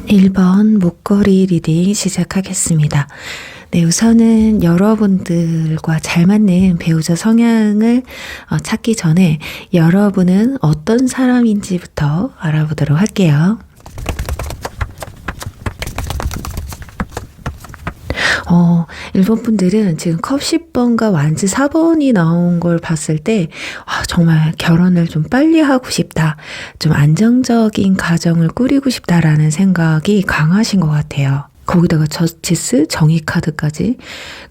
1번 목걸이 리딩 시작하겠습니다. 네, 우선은 여러분들과 잘 맞는 배우자 성향을 찾기 전에 여러분은 어떤 사람인지부터 알아보도록 할게요. 1번 분들은 지금 컵 10번과 완즈 4번이 나온 걸 봤을 때 정말 결혼을 좀 빨리 하고 싶다, 좀 안정적인 가정을 꾸리고 싶다라는 생각이 강하신 것 같아요. 거기다가 저스티스, 정의 카드까지.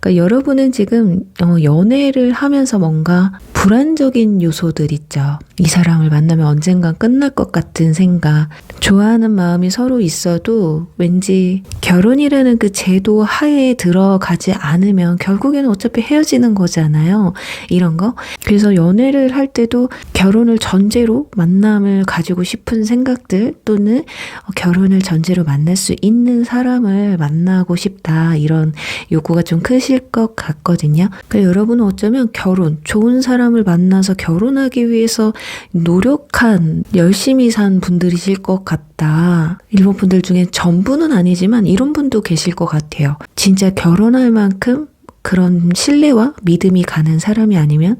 그러니까 여러분은 지금 연애를 하면서 뭔가 불안적인 요소들 있죠. 이 사람을 만나면 언젠간 끝날 것 같은 생각, 좋아하는 마음이 서로 있어도 왠지 결혼이라는 그 제도 하에 들어가지 않으면 결국에는 어차피 헤어지는 거잖아요. 이런 거. 그래서 연애를 할 때도 결혼을 전제로 만남을 가지고 싶은 생각들, 또는 결혼을 전제로 만날 수 있는 사람을 만나고 싶다, 이런 욕구가 좀 크실 것 같거든요. 그러니까 여러분은 어쩌면 결혼, 좋은 사람을 만나서 결혼하기 위해서 노력한, 열심히 산 분들이실 것 같다. 일본 분들 중에 전부는 아니지만 이런 분도 계실 것 같아요. 진짜 결혼할 만큼 그런 신뢰와 믿음이 가는 사람이 아니면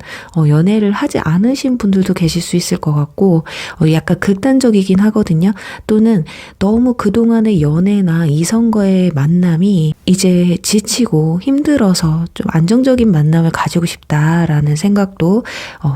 연애를 하지 않으신 분들도 계실 수 있을 것 같고, 약간 극단적이긴 하거든요. 또는 너무 그동안의 연애나 이성과의 만남이 이제 지치고 힘들어서 좀 안정적인 만남을 가지고 싶다라는 생각도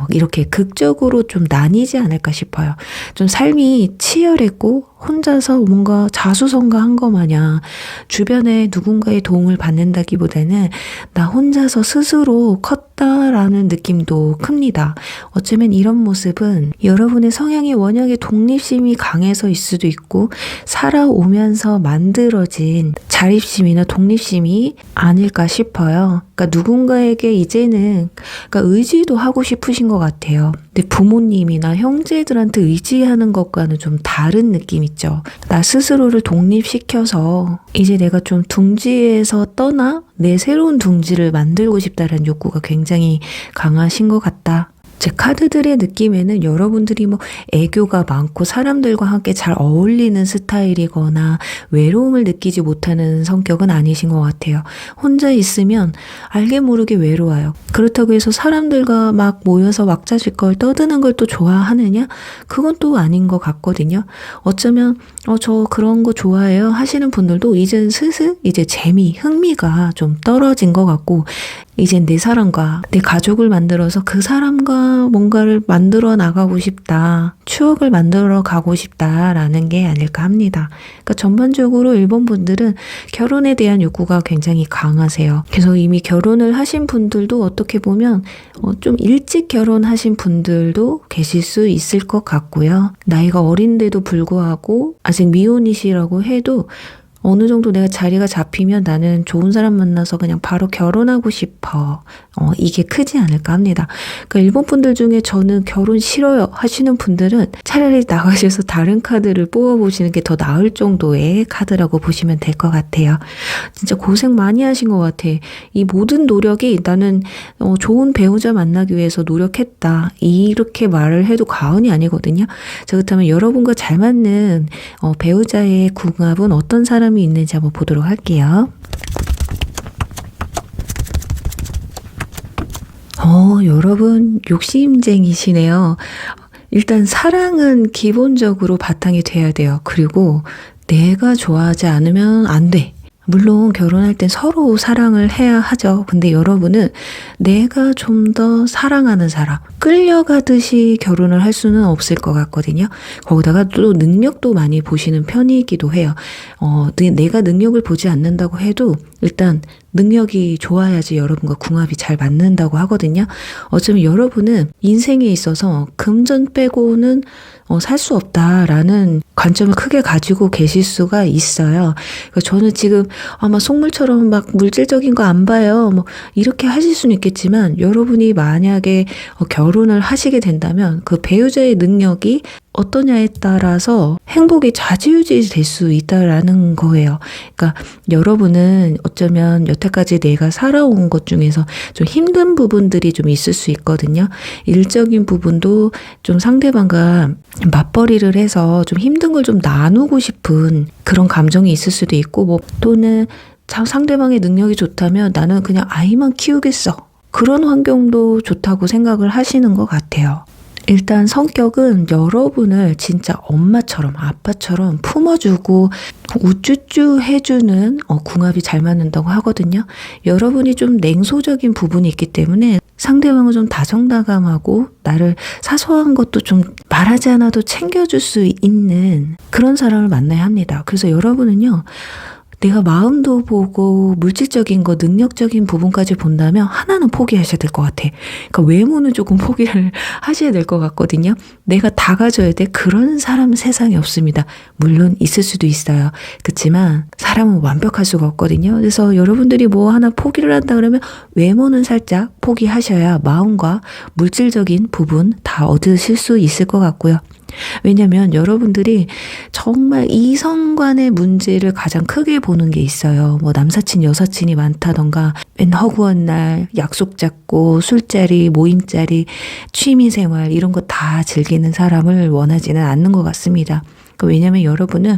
이렇게 극적으로 좀 나뉘지 않을까 싶어요. 좀 삶이 치열했고 혼자서 뭔가 자수성가한 거 마냥 주변에 누군가의 도움을 받는다기보다는 나 혼자서 스스로 컸다라는 느낌도 큽니다. 어쩌면 이런 모습은 여러분의 성향이 워낙에 독립심이 강해서일 수도 있고, 살아오면서 만들어진 자립심이나 독립심이 아닐까 싶어요. 그러니까 누군가에게 이제는 의지도 하고 싶으신 것 같아요. 근데 부모님이나 형제들한테 의지하는 것과는 좀 다른 느낌 있죠. 나 스스로를 독립시켜서 이제 내가 좀 둥지에서 떠나 내 새로운 둥지를 만들고 싶다는 욕구가 굉장히 강하신 것 같다. 제 카드들의 느낌에는 여러분들이 애교가 많고 사람들과 함께 잘 어울리는 스타일이거나 외로움을 느끼지 못하는 성격은 아니신 것 같아요. 혼자 있으면 알게 모르게 외로워요. 그렇다고 해서 사람들과 막 모여서 왁자지껄 떠드는 걸 또 좋아하느냐? 그건 또 아닌 것 같거든요. 어쩌면 저 그런 거 좋아해요 하시는 분들도 이젠 슬슬 이제 흥미가 좀 떨어진 것 같고, 이젠 내 사람과 내 가족을 만들어서 그 사람과 뭔가를 만들어 나가고 싶다, 추억을 만들어 가고 싶다라는 게 아닐까 합니다. 그러니까 전반적으로 일본 분들은 결혼에 대한 욕구가 굉장히 강하세요. 그래서 이미 결혼을 하신 분들도 어떻게 보면 좀 일찍 결혼하신 분들도 계실 수 있을 것 같고요. 나이가 어린데도 불구하고 아직 미혼이시라고 해도 어느 정도 내가 자리가 잡히면 나는 좋은 사람 만나서 그냥 바로 결혼하고 싶어. 이게 크지 않을까 합니다. 그러니까 일본 분들 중에 저는 결혼 싫어요 하시는 분들은 차라리 나가셔서 다른 카드를 뽑아보시는 게 더 나을 정도의 카드라고 보시면 될 것 같아요. 진짜 고생 많이 하신 것 같아. 이 모든 노력이 나는 좋은 배우자 만나기 위해서 노력했다, 이렇게 말을 해도 과언이 아니거든요. 자, 그렇다면 여러분과 잘 맞는 배우자의 궁합은 어떤 사람이 있는지 한번 보도록 할게요. 여러분 욕심쟁이시네요. 일단 사랑은 기본적으로 바탕이 돼야 돼요. 그리고 내가 좋아하지 않으면 안 돼. 물론 결혼할 땐 서로 사랑을 해야 하죠. 근데 여러분은 내가 좀 더 사랑하는 사람, 끌려가듯이 결혼을 할 수는 없을 것 같거든요. 거기다가 또 능력도 많이 보시는 편이기도 해요. 내가 능력을 보지 않는다고 해도 일단 능력이 좋아야지 여러분과 궁합이 잘 맞는다고 하거든요. 어쩌면 여러분은 인생에 있어서 금전 빼고는 살 수 없다라는 관점을 크게 가지고 계실 수가 있어요. 그러니까 저는 지금 아마 속물처럼 막 물질적인 거 안 봐요, 이렇게 하실 수는 있겠지만, 여러분이 만약에 결혼을 하시게 된다면 그 배우자의 능력이 어떠냐에 따라서 행복이 좌지우지 될 수 있다라는 거예요. 그러니까 여러분은 어쩌면 여태까지 내가 살아온 것 중에서 좀 힘든 부분들이 좀 있을 수 있거든요. 일적인 부분도 좀 상대방과 맞벌이를 해서 좀 힘든 걸 좀 나누고 싶은 그런 감정이 있을 수도 있고, 뭐 또는 상대방의 능력이 좋다면 나는 그냥 아이만 키우겠어. 그런 환경도 좋다고 생각을 하시는 것 같아요. 일단 성격은 여러분을 진짜 엄마처럼 아빠처럼 품어주고 우쭈쭈 해주는 궁합이 잘 맞는다고 하거든요. 여러분이 좀 냉소적인 부분이 있기 때문에 상대방은 좀 다정다감하고 나를 사소한 것도 좀 말하지 않아도 챙겨줄 수 있는 그런 사람을 만나야 합니다. 그래서 여러분은요, 내가 마음도 보고 물질적인 거, 능력적인 부분까지 본다면 하나는 포기하셔야 될 것 같아. 그러니까 외모는 조금 포기를 하셔야 될 것 같거든요. 내가 다 가져야 돼. 그런 사람은 세상에 없습니다. 물론 있을 수도 있어요. 그렇지만 사람은 완벽할 수가 없거든요. 그래서 여러분들이 뭐 하나 포기를 한다 그러면 외모는 살짝 포기하셔야 마음과 물질적인 부분 다 얻으실 수 있을 것 같고요. 왜냐면 여러분들이 정말 이성 간의 문제를 가장 크게 보는 게 있어요. 뭐 남사친 여사친이 많다던가 맨 허구한 날 약속 잡고 술자리 모임자리 취미생활 이런 거 다 즐기는 사람을 원하지는 않는 것 같습니다. 왜냐면 여러분은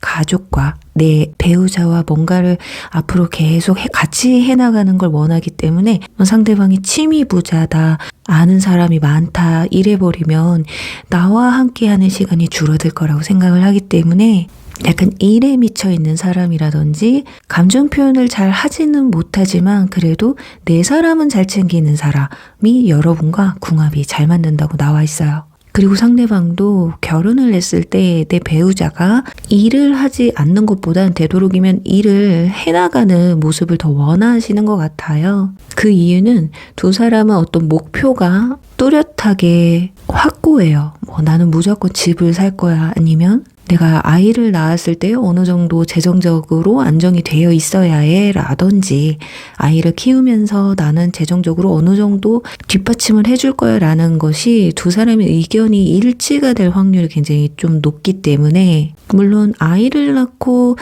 가족과 내 배우자와 뭔가를 앞으로 계속 같이 해나가는 걸 원하기 때문에 상대방이 취미 부자다, 아는 사람이 많다 이래버리면 나와 함께하는 시간이 줄어들 거라고 생각을 하기 때문에 약간 일에 미쳐 있는 사람이라든지 감정 표현을 잘 하지는 못하지만 그래도 내 사람은 잘 챙기는 사람이 여러분과 궁합이 잘 맞는다고 나와 있어요. 그리고 상대방도 결혼을 했을 때 내 배우자가 일을 하지 않는 것보단 되도록이면 일을 해나가는 모습을 더 원하시는 것 같아요. 그 이유는 두 사람은 어떤 목표가 뚜렷하게 확고해요. 뭐 나는 무조건 집을 살 거야. 아니면 내가 아이를 낳았을 때 어느 정도 재정적으로 안정이 되어 있어야 해 라든지 아이를 키우면서 나는 재정적으로 어느 정도 뒷받침을 해줄 거야 라는 것이 두 사람의 의견이 일치가 될 확률이 굉장히 좀 높기 때문에 물론 아이를 낳고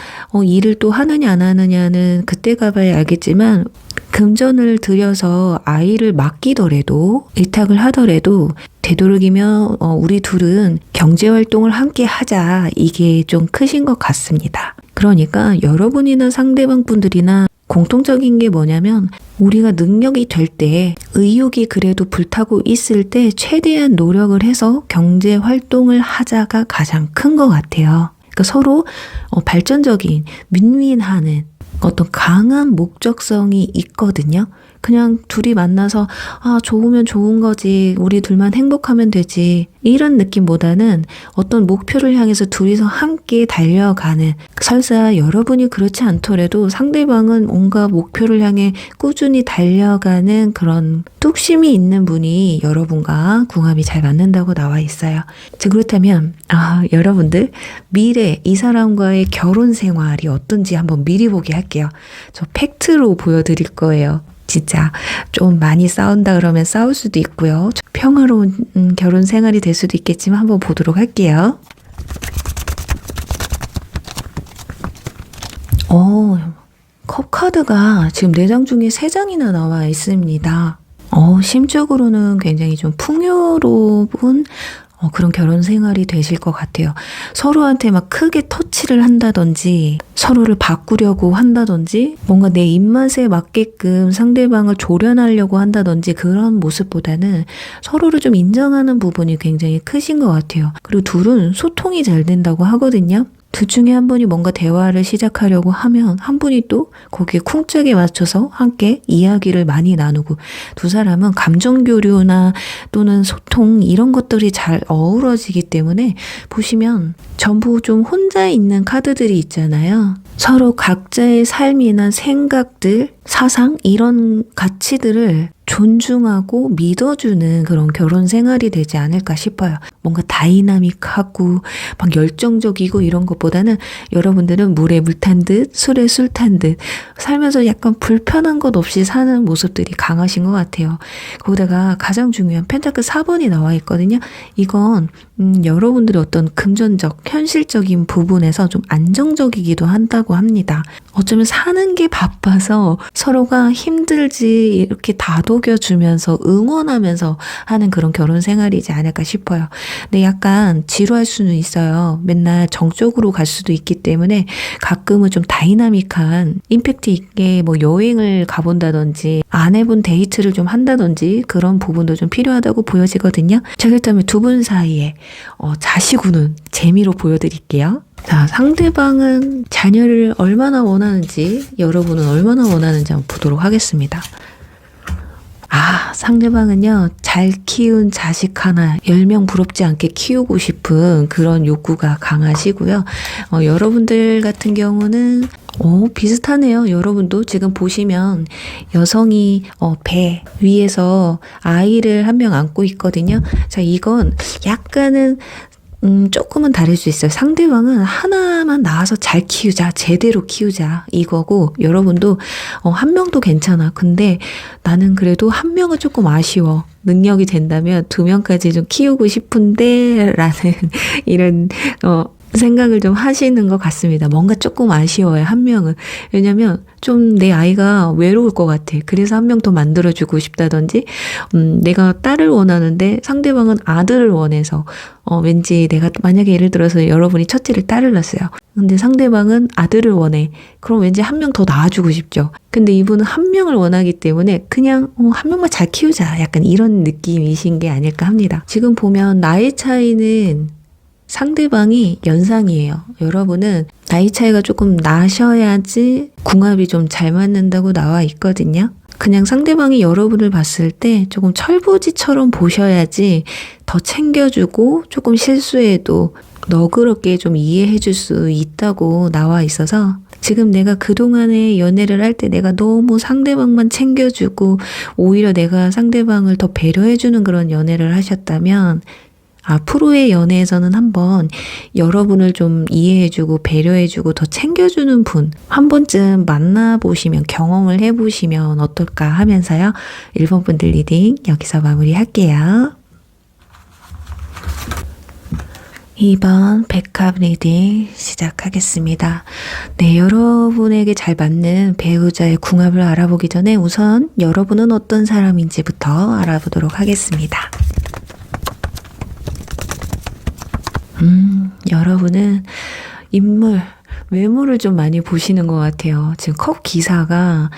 일을 또 하느냐 안 하느냐는 그때 가봐야 알겠지만 금전을 들여서 아이를 맡기더라도 일탁을 하더라도 되도록이면 우리 둘은 경제활동을 함께 하자 이게 좀 크신 것 같습니다. 그러니까 여러분이나 상대방 분들이나 공통적인 게 뭐냐면 우리가 능력이 될 때 의욕이 그래도 불타고 있을 때 최대한 노력을 해서 경제활동을 하자가 가장 큰 것 같아요. 그러니까 서로 발전적인 윈윈하는 어떤 강한 목적성이 있거든요. 그냥 둘이 만나서 좋으면 좋은 거지, 우리 둘만 행복하면 되지 이런 느낌보다는 어떤 목표를 향해서 둘이서 함께 달려가는, 설사 여러분이 그렇지 않더라도 상대방은 뭔가 목표를 향해 꾸준히 달려가는 그런 뚝심이 있는 분이 여러분과 궁합이 잘 맞는다고 나와 있어요. 자, 그렇다면 여러분들 미래 이 사람과의 결혼 생활이 어떤지 한번 미리 보기 할게요. 저 팩트로 보여드릴 거예요. 진짜 좀 많이 싸운다 그러면 싸울 수도 있고요. 평화로운 결혼 생활이 될 수도 있겠지만 한번 보도록 할게요. 컵 카드가 지금 4장 중에 3장이나 나와 있습니다. 심적으로는 굉장히 좀 풍요로운 그런 결혼 생활이 되실 것 같아요. 서로한테 막 크게 터치를 한다든지 서로를 바꾸려고 한다든지 뭔가 내 입맛에 맞게끔 상대방을 조련하려고 한다든지 그런 모습보다는 서로를 좀 인정하는 부분이 굉장히 크신 것 같아요. 그리고 둘은 소통이 잘 된다고 하거든요. 둘 중에 한 분이 뭔가 대화를 시작하려고 하면 한 분이 또 거기에 쿵짝에 맞춰서 함께 이야기를 많이 나누고 두 사람은 감정 교류나 또는 소통 이런 것들이 잘 어우러지기 때문에 보시면 전부 좀 혼자 있는 카드들이 있잖아요. 서로 각자의 삶이나 생각들, 사상 이런 가치들을 존중하고 믿어주는 그런 결혼 생활이 되지 않을까 싶어요. 뭔가 다이나믹하고 막 열정적이고 이런 것보다는 여러분들은 물에 물 탄 듯 술에 술 탄 듯 살면서 약간 불편한 것 없이 사는 모습들이 강하신 것 같아요. 거기다가 가장 중요한 펜타클 4번이 나와 있거든요. 이건 여러분들의 어떤 금전적, 현실적인 부분에서 좀 안정적이기도 한다고 합니다. 어쩌면 사는 게 바빠서 서로가 힘들지 이렇게 다독여주면서 응원하면서 하는 그런 결혼 생활이지 않을까 싶어요. 근데 약간 지루할 수는 있어요. 맨날 정적으로 갈 수도 있기 때문에 가끔은 좀 다이나믹한 임팩트 있게 뭐 여행을 가본다든지 안 해본 데이트를 좀 한다든지 그런 부분도 좀 필요하다고 보여지거든요. 자, 그렇다면 두 분 사이에 자식 우는 재미로 보여드릴게요. 자, 상대방은 자녀를 얼마나 원하는지, 여러분은 얼마나 원하는지 한번 보도록 하겠습니다. 상대방은요, 잘 키운 자식 하나, 10명 부럽지 않게 키우고 싶은 그런 욕구가 강하시고요. 여러분들 같은 경우는, 비슷하네요. 여러분도 지금 보시면 여성이 배 위에서 아이를 한 명 안고 있거든요. 자, 이건 약간은 조금은 다를 수 있어요. 상대방은 하나만 낳아서 잘 키우자, 제대로 키우자 이거고, 여러분도 한 명도 괜찮아. 근데 나는 그래도 한 명은 조금 아쉬워. 능력이 된다면 2명까지 좀 키우고 싶은데 라는 이런 생각을 좀 하시는 것 같습니다. 뭔가 조금 아쉬워요, 한 명은. 왜냐면 좀 내 아이가 외로울 것 같아. 그래서 한 명 더 만들어주고 싶다든지, 내가 딸을 원하는데 상대방은 아들을 원해서, 왠지 내가 만약에 예를 들어서 여러분이 첫째를 딸을 낳았어요. 근데 상대방은 아들을 원해. 그럼 왠지 한 명 더 낳아주고 싶죠. 근데 이분은 한 명을 원하기 때문에 그냥 한 명만 잘 키우자. 약간 이런 느낌이신 게 아닐까 합니다. 지금 보면 나이 차이는 상대방이 연상이에요. 여러분은 나이 차이가 조금 나셔야지 궁합이 좀 잘 맞는다고 나와 있거든요. 그냥 상대방이 여러분을 봤을 때 조금 철부지처럼 보셔야지 더 챙겨주고 조금 실수해도 너그럽게 좀 이해해 줄 수 있다고 나와 있어서, 지금 내가 그동안에 연애를 할 때 내가 너무 상대방만 챙겨주고 오히려 내가 상대방을 더 배려해주는 그런 연애를 하셨다면, 앞으로의 연애에서는 한번 여러분을 좀 이해해주고 배려해주고 더 챙겨주는 분 한 번쯤 만나보시면, 경험을 해보시면 어떨까 하면서요. 1번 분들 리딩 여기서 마무리할게요. 2번 백합 리딩 시작하겠습니다. 네, 여러분에게 잘 맞는 배우자의 궁합을 알아보기 전에 우선 여러분은 어떤 사람인지부터 알아보도록 하겠습니다. 여러분은 인물, 외모를 좀 많이 보시는 것 같아요. 지금 컵 기사가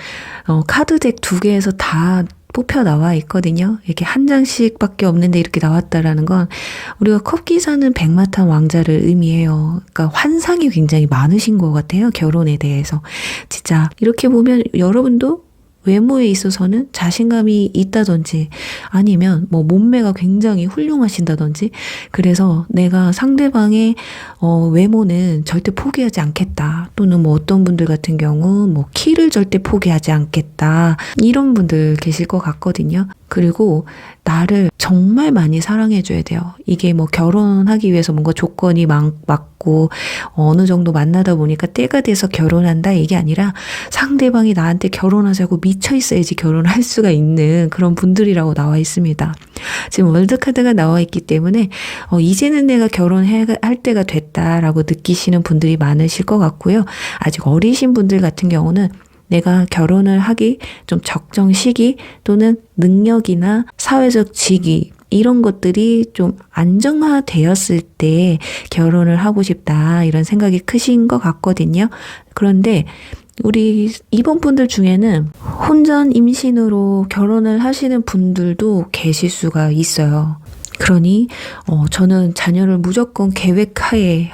카드덱 2개에서 다 뽑혀 나와 있거든요. 이렇게 한 장씩밖에 없는데 이렇게 나왔다라는 건, 우리가 컵 기사는 백마탄 왕자를 의미해요. 그러니까 환상이 굉장히 많으신 것 같아요. 결혼에 대해서. 진짜 이렇게 보면 여러분도 외모에 있어서는 자신감이 있다든지, 아니면 뭐 몸매가 굉장히 훌륭하신다든지, 그래서 내가 상대방의 외모는 절대 포기하지 않겠다, 또는 뭐 어떤 분들 같은 경우 뭐 키를 절대 포기하지 않겠다, 이런 분들 계실 것 같거든요. 그리고 나를 정말 많이 사랑해줘야 돼요. 이게 뭐 결혼하기 위해서 뭔가 조건이 맞고 어느 정도 만나다 보니까 때가 돼서 결혼한다, 이게 아니라 상대방이 나한테 결혼하자고 미쳐 있어야지 결혼할 수가 있는 그런 분들이라고 나와 있습니다. 지금 월드카드가 나와 있기 때문에 이제는 내가 결혼할 때가 됐다라고 느끼시는 분들이 많으실 것 같고요. 아직 어리신 분들 같은 경우는 내가 결혼을 하기 좀 적정 시기, 또는 능력이나 사회적 직위, 이런 것들이 좀 안정화되었을 때 결혼을 하고 싶다, 이런 생각이 크신 것 같거든요. 그런데 우리 2번 분들 중에는 혼전 임신으로 결혼을 하시는 분들도 계실 수가 있어요. 그러니 저는 자녀를 무조건 계획하에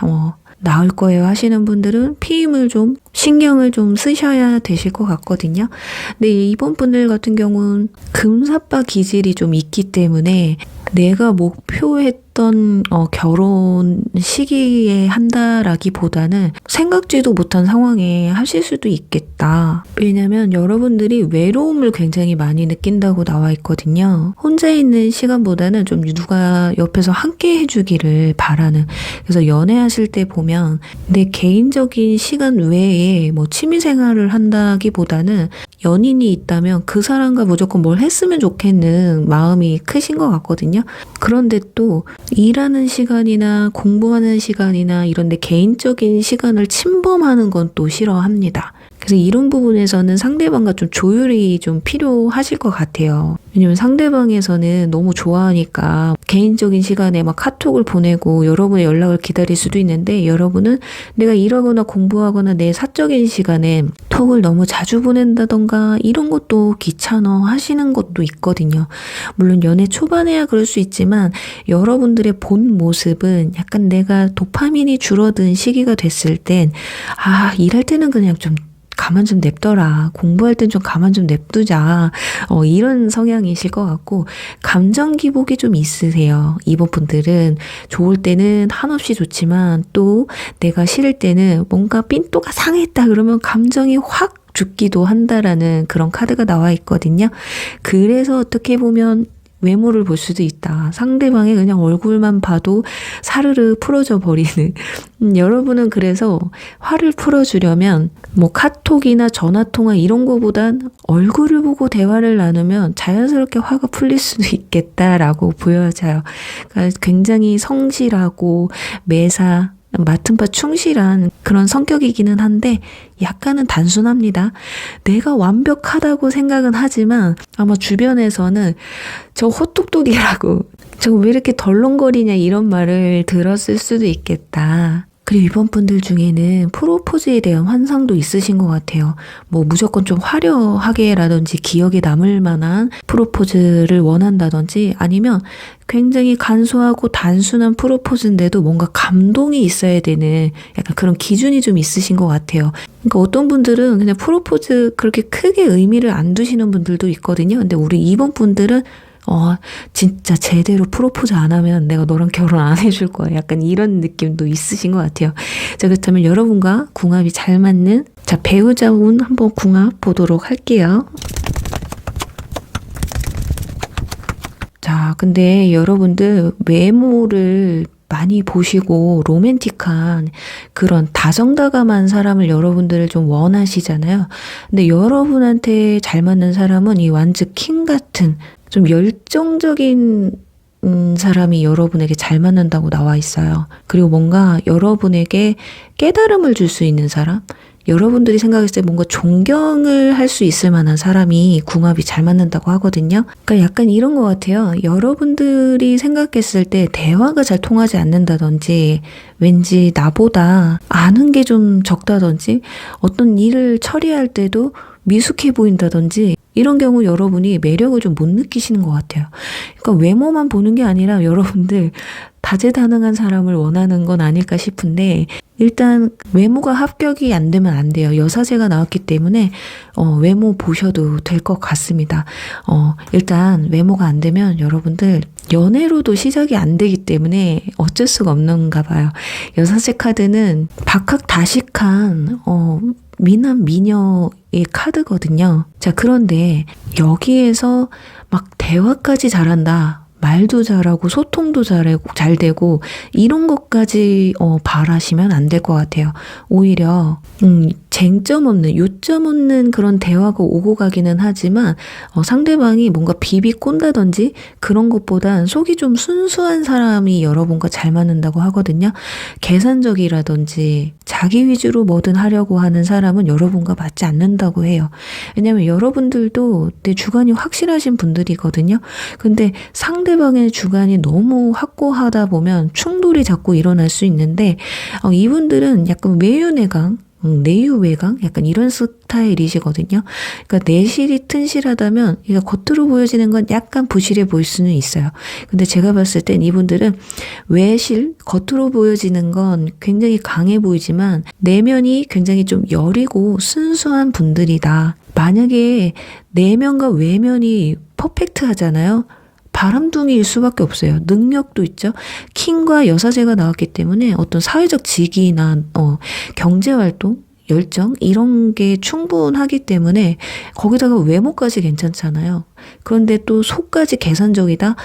낳을 거예요 하시는 분들은 피임을 좀 신경을 좀 쓰셔야 되실 것 같거든요. 근데 이번 분들 같은 경우는 금사빠 기질이 좀 있기 때문에 내가 목표했던 결혼 시기에 한다라기보다는 생각지도 못한 상황에 하실 수도 있겠다. 왜냐면 여러분들이 외로움을 굉장히 많이 느낀다고 나와 있거든요. 혼자 있는 시간보다는 좀 누가 옆에서 함께 해주기를 바라는. 그래서 연애하실 때 보면 내 개인적인 시간 외에 뭐 취미생활을 한다기보다는 연인이 있다면 그 사람과 무조건 뭘 했으면 좋겠는 마음이 크신 것 같거든요. 그런데 또 일하는 시간이나 공부하는 시간이나 이런 데 개인적인 시간을 침범하는 건 또 싫어합니다. 그래서 이런 부분에서는 상대방과 좀 조율이 좀 필요하실 것 같아요. 왜냐면 상대방에서는 너무 좋아하니까 개인적인 시간에 막 카톡을 보내고 여러분의 연락을 기다릴 수도 있는데, 여러분은 내가 일하거나 공부하거나 내 사적인 시간에 톡을 너무 자주 보낸다던가 이런 것도 귀찮아 하시는 것도 있거든요. 물론 연애 초반에야 그럴 수 있지만 여러분들의 본 모습은 약간 내가 도파민이 줄어든 시기가 됐을 땐 일할 때는 그냥 좀 가만 좀 냅둬라. 공부할 땐 좀 가만 좀 냅두자. 이런 성향이실 것 같고, 감정 기복이 좀 있으세요. 이번 분들은 좋을 때는 한없이 좋지만 또 내가 싫을 때는 뭔가 삔또가 상했다 그러면 감정이 확 죽기도 한다라는 그런 카드가 나와 있거든요. 그래서 어떻게 보면 외모를 볼 수도 있다. 상대방의 그냥 얼굴만 봐도 사르르 풀어져 버리는. 여러분은 그래서 화를 풀어주려면 뭐 카톡이나 전화통화 이런 거보단 얼굴을 보고 대화를 나누면 자연스럽게 화가 풀릴 수도 있겠다라고 보여져요. 그러니까 굉장히 성실하고 매사 맡은 바 충실한 그런 성격이기는 한데 약간은 단순합니다. 내가 완벽하다고 생각은 하지만 아마 주변에서는 저 헛똑똑이라고, 저 왜 이렇게 덜렁거리냐 이런 말을 들었을 수도 있겠다. 그리고 이번 분들 중에는 프로포즈에 대한 환상도 있으신 것 같아요. 뭐 무조건 좀 화려하게라든지 기억에 남을 만한 프로포즈를 원한다든지, 아니면 굉장히 간소하고 단순한 프로포즈인데도 뭔가 감동이 있어야 되는 약간 그런 기준이 좀 있으신 것 같아요. 그러니까 어떤 분들은 그냥 프로포즈 그렇게 크게 의미를 안 두시는 분들도 있거든요. 근데 우리 이번 분들은 진짜 제대로 프로포즈 안 하면 내가 너랑 결혼 안 해줄 거야. 약간 이런 느낌도 있으신 것 같아요. 자, 그렇다면 여러분과 궁합이 잘 맞는 배우자 운 한번 궁합 보도록 할게요. 자, 근데 여러분들 외모를 많이 보시고 로맨틱한 그런 다정다감한 사람을 여러분들을 좀 원하시잖아요. 근데 여러분한테 잘 맞는 사람은 이 완즈 킹 같은 좀 열정적인 사람이 여러분에게 잘 맞는다고 나와 있어요. 그리고 뭔가 여러분에게 깨달음을 줄 수 있는 사람, 여러분들이 생각했을 때 뭔가 존경을 할 수 있을 만한 사람이 궁합이 잘 맞는다고 하거든요. 그러니까 약간 이런 것 같아요. 여러분들이 생각했을 때 대화가 잘 통하지 않는다든지, 왠지 나보다 아는 게 좀 적다든지, 어떤 일을 처리할 때도 미숙해 보인다든지, 이런 경우 여러분이 매력을 좀 못 느끼시는 것 같아요. 그러니까 외모만 보는 게 아니라 여러분들 다재다능한 사람을 원하는 건 아닐까 싶은데, 일단 외모가 합격이 안 되면 안 돼요. 여사제가 나왔기 때문에 외모 보셔도 될 것 같습니다. 일단 외모가 안 되면 여러분들 연애로도 시작이 안 되기 때문에 어쩔 수가 없는가 봐요. 여사제 카드는 박학다식한 미남 미녀의 카드거든요. 자, 그런데 여기에서 막 대화까지 잘한다, 말도 잘하고 소통도 잘 되고 이런 것까지 바라시면 안 될 것 같아요. 오히려 쟁점 없는, 요점 없는 그런 대화가 오고 가기는 하지만 상대방이 뭔가 비비꼰다든지 그런 것보단 속이 좀 순수한 사람이 여러분과 잘 맞는다고 하거든요. 계산적이라든지 자기 위주로 뭐든 하려고 하는 사람은 여러분과 맞지 않는다고 해요. 왜냐면 여러분들도 내 주관이 확실하신 분들이거든요. 근데 상대방의 주관이 너무 확고하다 보면 충돌이 자꾸 일어날 수 있는데, 이분들은 약간 외유내강, 내유외강? 약간 이런 스타일이시거든요. 그러니까 내실이 튼실하다면 이게 겉으로 보여지는 건 약간 부실해 보일 수는 있어요. 근데 제가 봤을 땐 이분들은 외실, 겉으로 보여지는 건 굉장히 강해 보이지만 내면이 굉장히 좀 여리고 순수한 분들이다. 만약에 내면과 외면이 퍼펙트 하잖아요. 바람둥이일 수밖에 없어요. 능력도 있죠. 킹과 여사제가 나왔기 때문에 어떤 사회적 직위나 경제활동, 열정 이런 게 충분하기 때문에 거기다가 외모까지 괜찮잖아요. 그런데 또 속까지 계산적이다?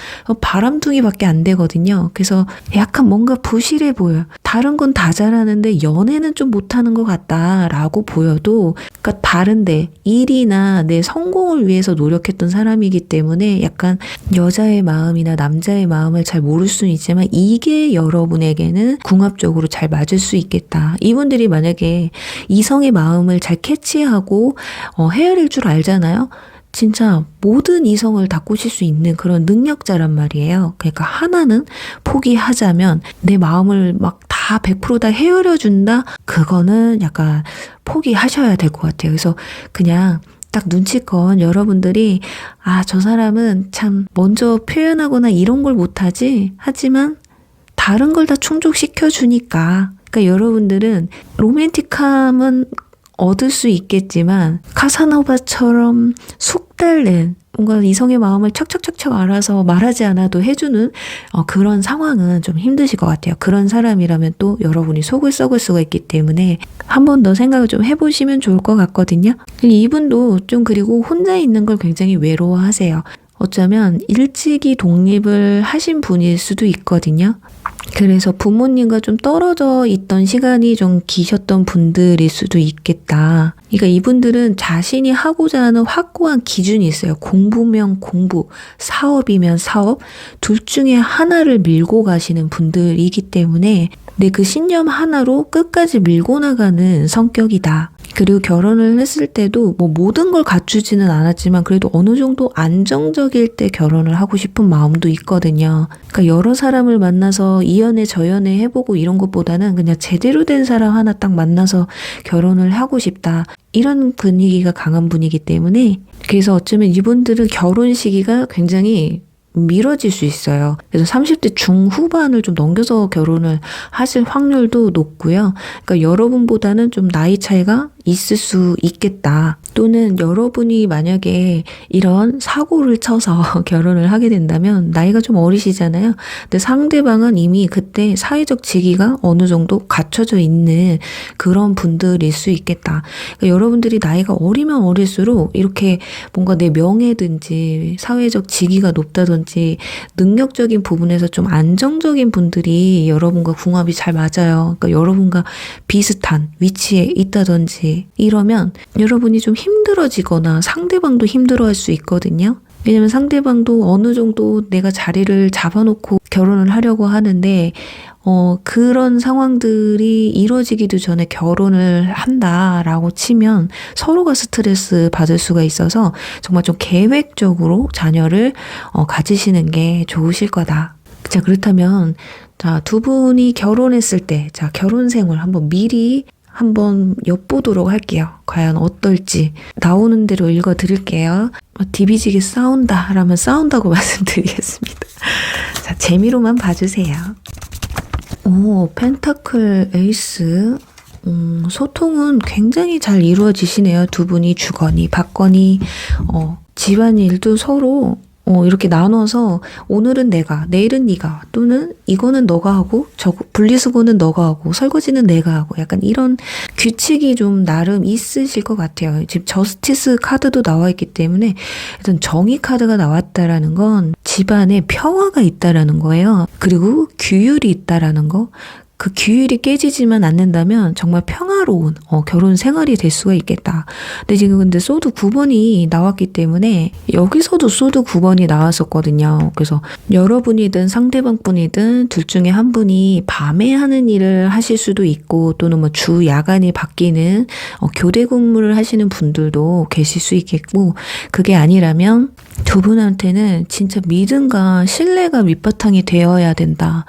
바람둥이밖에 안 되거든요. 그래서 약간 뭔가 부실해 보여요. 다른 건 다 잘하는데 연애는 좀 못하는 것 같다라고 보여도 그러니까 다른데 일이나 내 성공을 위해서 노력했던 사람이기 때문에 약간 여자의 마음이나 남자의 마음을 잘 모를 수는 있지만 이게 여러분에게는 궁합적으로 잘 맞을 수 있겠다. 이분들이 만약에 이성의 마음을 잘 캐치하고 헤아릴 줄 알잖아요. 진짜 모든 이성을 다 꼬실 수 있는 그런 능력자란 말이에요. 그러니까 하나는 포기하자면 내 마음을 막 다 100% 다 헤아려 준다? 그거는 약간 포기하셔야 될 것 같아요. 그래서 그냥 딱 눈치껏 여러분들이 저 사람은 참 먼저 표현하거나 이런 걸 못하지? 하지만 다른 걸 다 충족시켜 주니까 그러니까 여러분들은 로맨틱함은 얻을 수 있겠지만 카사노바처럼 숙달된 뭔가 이성의 마음을 척척척척 알아서 말하지 않아도 해주는 그런 상황은 좀 힘드실 것 같아요. 그런 사람이라면 또 여러분이 속을 썩을 수가 있기 때문에 한 번 더 생각을 좀 해보시면 좋을 것 같거든요. 이분도 좀 그리고 혼자 있는 걸 굉장히 외로워하세요. 어쩌면 일찍이 독립을 하신 분일 수도 있거든요. 그래서 부모님과 좀 떨어져 있던 시간이 좀 기셨던 분들일 수도 있겠다. 그러니까 이분들은 자신이 하고자 하는 확고한 기준이 있어요. 공부면 공부, 사업이면 사업, 둘 중에 하나를 밀고 가시는 분들이기 때문에 그 신념 하나로 끝까지 밀고 나가는 성격이다. 그리고 결혼을 했을 때도 뭐 모든 걸 갖추지는 않았지만 그래도 어느 정도 안정적일 때 결혼을 하고 싶은 마음도 있거든요. 그러니까 여러 사람을 만나서 이 연애 저 연애 해보고 이런 것보다는 그냥 제대로 된 사람 하나 딱 만나서 결혼을 하고 싶다. 이런 분위기가 강한 분이기 때문에 그래서 어쩌면 이분들은 결혼 시기가 굉장히 미뤄질 수 있어요. 그래서 30대 중후반을 좀 넘겨서 결혼을 하실 확률도 높고요. 그러니까 여러분보다는 좀 나이 차이가 있을 수 있겠다. 또는 여러분이 만약에 이런 사고를 쳐서 결혼을 하게 된다면 나이가 좀 어리시잖아요. 근데 상대방은 이미 그때 사회적 직위가 어느 정도 갖춰져 있는 그런 분들일 수 있겠다. 그러니까 여러분들이 나이가 어리면 어릴수록 이렇게 뭔가 내 명예든지 사회적 직위가 높다든지 능력적인 부분에서 좀 안정적인 분들이 여러분과 궁합이 잘 맞아요. 그러니까 여러분과 비슷한 위치에 있다든지 이러면 여러분이 좀 힘들어지거나 상대방도 힘들어할 수 있거든요. 왜냐면 상대방도 어느 정도 내가 자리를 잡아놓고 결혼을 하려고 하는데 그런 상황들이 이루어지기도 전에 결혼을 한다라고 치면 서로가 스트레스 받을 수가 있어서 정말 좀 계획적으로 자녀를 가지시는 게 좋으실 거다. 자, 그렇다면 두 분이 결혼했을 때 결혼 생활 한번 미리 한번 엿보도록 할게요. 과연 어떨지 나오는 대로 읽어드릴게요. 디비지게 싸운다 라면 싸운다고 말씀드리겠습니다. 자, 재미로만 봐주세요. 펜타클 에이스. 소통은 굉장히 잘 이루어지시네요. 두 분이 주거니 받거니 집안일도 서로 이렇게 나눠서 오늘은 내가, 내일은 네가, 또는 이거는 너가 하고 분리수거는 너가 하고 설거지는 내가 하고 약간 이런 규칙이 좀 나름 있으실 것 같아요. 지금 저스티스 카드도 나와 있기 때문에 일단 정의 카드가 나왔다라는 건 집안에 평화가 있다라는 거예요. 그리고 규율이 있다라는 거. 그 규율이 깨지지만 않는다면 정말 평화로운 결혼 생활이 될 수가 있겠다. 근데 지금 근데 소드 9번이 나왔기 때문에 여기서도 소드 9번이 나왔었거든요. 그래서 여러분이든 상대방분이든 둘 중에 한 분이 밤에 하는 일을 하실 수도 있고 또는 뭐 주 야간이 바뀌는 교대 근무를 하시는 분들도 계실 수 있겠고 그게 아니라면 두 분한테는 진짜 믿음과 신뢰가 밑바탕이 되어야 된다.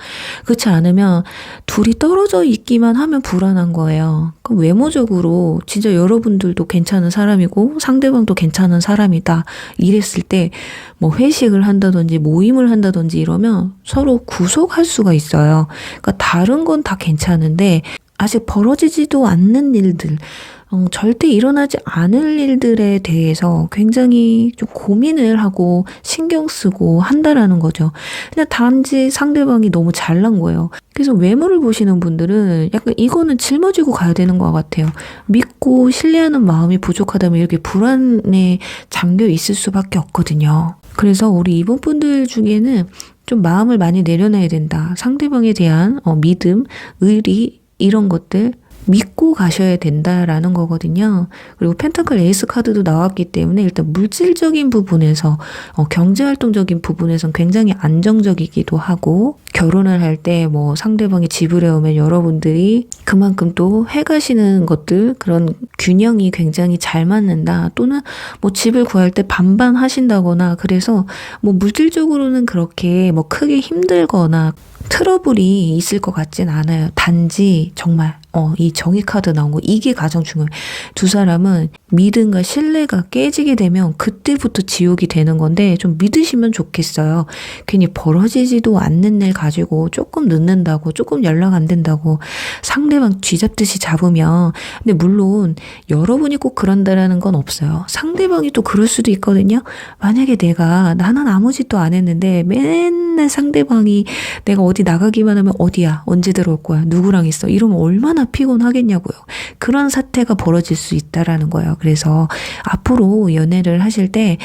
그렇지 않으면 두 둘이 떨어져 있기만 하면 불안한 거예요. 그럼 외모적으로 진짜 여러분들도 괜찮은 사람이고 상대방도 괜찮은 사람이다. 이랬을 때 뭐 회식을 한다든지 모임을 한다든지 이러면 서로 구속할 수가 있어요. 그러니까 다른 건 다 괜찮은데 아직 벌어지지도 않는 일들, 절대 일어나지 않을 일들에 대해서 굉장히 좀 고민을 하고 신경 쓰고 한다라는 거죠. 그냥 단지 상대방이 너무 잘난 거예요. 그래서 외모를 보시는 분들은 약간 이거는 짊어지고 가야 되는 것 같아요. 믿고 신뢰하는 마음이 부족하다면 이렇게 불안에 잠겨 있을 수밖에 없거든요. 그래서 우리 이번 분들 중에는 좀 마음을 많이 내려놔야 된다. 상대방에 대한 믿음, 의리 이런 것들 믿고 가셔야 된다라는 거거든요. 그리고 펜타클 에이스 카드도 나왔기 때문에 일단 물질적인 부분에서 경제활동적인 부분에선 굉장히 안정적이기도 하고 결혼을 할 때 뭐 상대방이 집을 해오면 여러분들이 그만큼 또 해가시는 것들 그런 균형이 굉장히 잘 맞는다. 또는 뭐 집을 구할 때 반반 하신다거나 그래서 뭐 물질적으로는 그렇게 뭐 크게 힘들거나 트러블이 있을 것 같진 않아요. 단지 정말 이 정의 카드 나온 거 이게 가장 중요해요. 두 사람은 믿음과 신뢰가 깨지게 되면 그때부터 지옥이 되는 건데 좀 믿으시면 좋겠어요. 괜히 벌어지지도 않는 일 가지고 조금 늦는다고 조금 연락 안 된다고 상대방 쥐잡듯이 잡으면 근데 물론 여러분이 꼭 그런다라는 건 없어요. 상대방이 또 그럴 수도 있거든요. 만약에 나는 아무 짓도 안 했는데 맨날 상대방이 내가 어디 나가기만 하면 어디야? 언제 들어올 거야? 누구랑 있어? 이러면 얼마나 피곤하겠냐고요. 그런 사태가 벌어질 수 있다라는 거예요. 그래서 앞으로 연애를 하실 때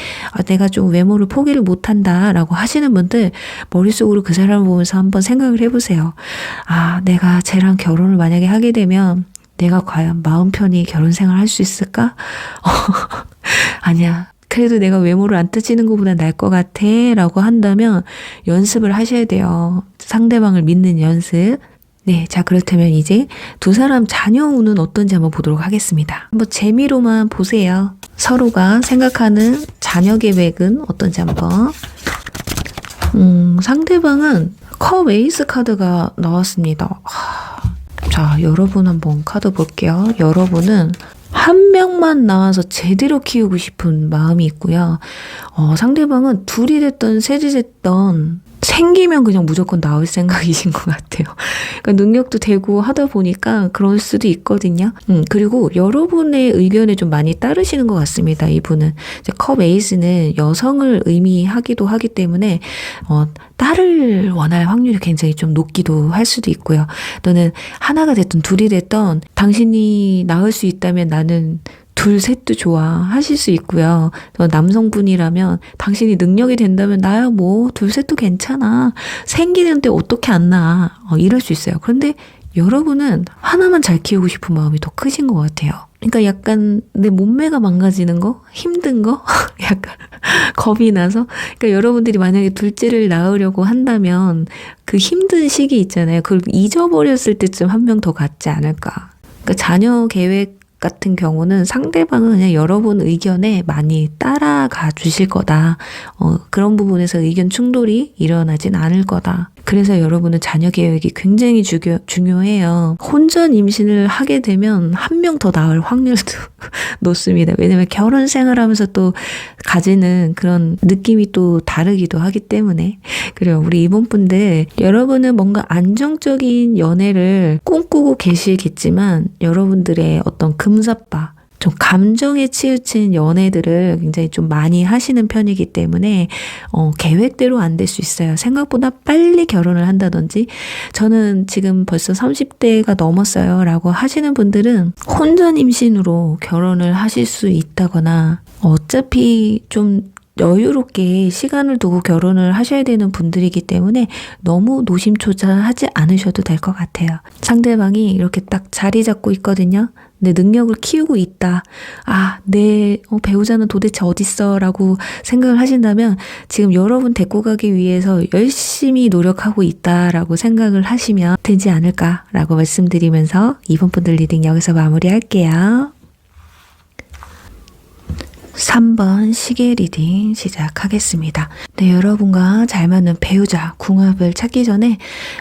내가 좀 외모를 포기를 못한다라고 하시는 분들 머릿속으로 그 사람을 보면서 한번 생각을 해보세요. 내가 쟤랑 결혼을 만약에 하게 되면 내가 과연 마음 편히 결혼 생활 할 수 있을까? 아니야. 그래도 내가 외모를 안 따지는 것보다 나을 것 같아 라고 한다면 연습을 하셔야 돼요. 상대방을 믿는 연습. 네, 자 그렇다면 이제 두 사람 자녀 운은 어떤지 한번 보도록 하겠습니다. 한번 재미로만 보세요. 서로가 생각하는 자녀 계획은 어떤지 한번. 상대방은 컵 에이스 카드가 나왔습니다. 자, 여러분 한번 카드 볼게요. 여러분은 한 명만 나와서 제대로 키우고 싶은 마음이 있고요. 상대방은 둘이 됐던 셋이 됐던 생기면 그냥 무조건 나올 생각이신 것 같아요. 그러니까 능력도 되고 하다 보니까 그럴 수도 있거든요. 그리고 여러분의 의견에 좀 많이 따르시는 것 같습니다. 이분은. 이제 컵 에이스는 여성을 의미하기도 하기 때문에 딸을 원할 확률이 굉장히 좀 높기도 할 수도 있고요. 너는 하나가 됐든 둘이 됐든 당신이 낳을 수 있다면 나는 둘, 셋도 좋아 하실 수 있고요. 남성분이라면 당신이 능력이 된다면 나야 뭐 둘, 셋도 괜찮아. 생기는데 어떻게 안 낳아. 이럴 수 있어요. 그런데 여러분은 하나만 잘 키우고 싶은 마음이 더 크신 것 같아요. 그러니까 약간 내 몸매가 망가지는 거? 힘든 거? 약간 겁이 나서? 그러니까 여러분들이 만약에 둘째를 낳으려고 한다면 그 힘든 시기 있잖아요. 그걸 잊어버렸을 때쯤 한 명 더 갖지 않을까. 그러니까 자녀 계획 같은 경우는 상대방은 그냥 여러분 의견에 많이 따라가 주실 거다. 그런 부분에서 의견 충돌이 일어나진 않을 거다. 그래서 여러분은 자녀 계획이 굉장히 중요해요. 혼전 임신을 하게 되면 한 명 더 낳을 확률도 높습니다. 왜냐면 결혼 생활하면서 또 가지는 그런 느낌이 또 다르기도 하기 때문에. 그리고 우리 이번 분들 여러분은 뭔가 안정적인 연애를 꿈꾸고 계시겠지만 여러분들의 어떤 금사빠 좀 감정에 치우친 연애들을 굉장히 좀 많이 하시는 편이기 때문에 계획대로 안 될 수 있어요. 생각보다 빨리 결혼을 한다든지 저는 지금 벌써 30대가 넘었어요 라고 하시는 분들은 혼전 임신으로 결혼을 하실 수 있다거나 어차피 좀 여유롭게 시간을 두고 결혼을 하셔야 되는 분들이기 때문에 너무 노심초사하지 않으셔도 될 것 같아요. 상대방이 이렇게 딱 자리 잡고 있거든요. 내 능력을 키우고 있다. 내 배우자는 도대체 어딨어? 라고 생각을 하신다면 지금 여러분 데리고 가기 위해서 열심히 노력하고 있다라고 생각을 하시면 되지 않을까라고 말씀드리면서 이번 분들 리딩 여기서 마무리할게요. 3번 시계 리딩 시작하겠습니다. 네, 여러분과 잘 맞는 배우자, 궁합을 찾기 전에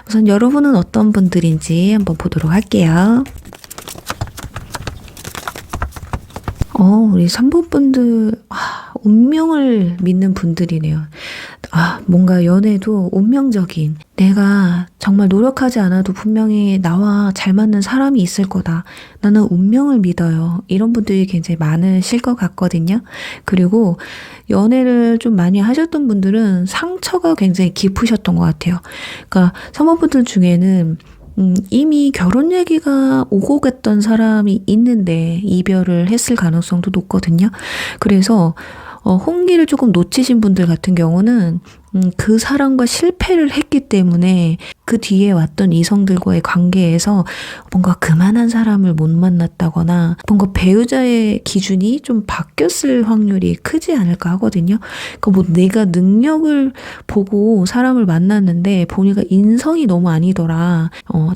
우선 여러분은 어떤 분들인지 한번 보도록 할게요. 우리 3번 분들, 운명을 믿는 분들이네요. 뭔가 연애도 운명적인, 내가 정말 노력하지 않아도 분명히 나와 잘 맞는 사람이 있을 거다. 나는 운명을 믿어요. 이런 분들이 굉장히 많으실 것 같거든요. 그리고 연애를 좀 많이 하셨던 분들은 상처가 굉장히 깊으셨던 것 같아요. 그러니까 3번 분들 중에는 이미 결혼 얘기가 오고 갔던 사람이 있는데 이별을 했을 가능성도 높거든요. 그래서 홍기를 조금 놓치신 분들 같은 경우는 그 사람과 실패를 했기 때문에 그 뒤에 왔던 이성들과의 관계에서 뭔가 그만한 사람을 못 만났다거나 뭔가 배우자의 기준이 좀 바뀌었을 확률이 크지 않을까 하거든요. 그러니까 뭐 내가 능력을 보고 사람을 만났는데 보니까 인성이 너무 아니더라.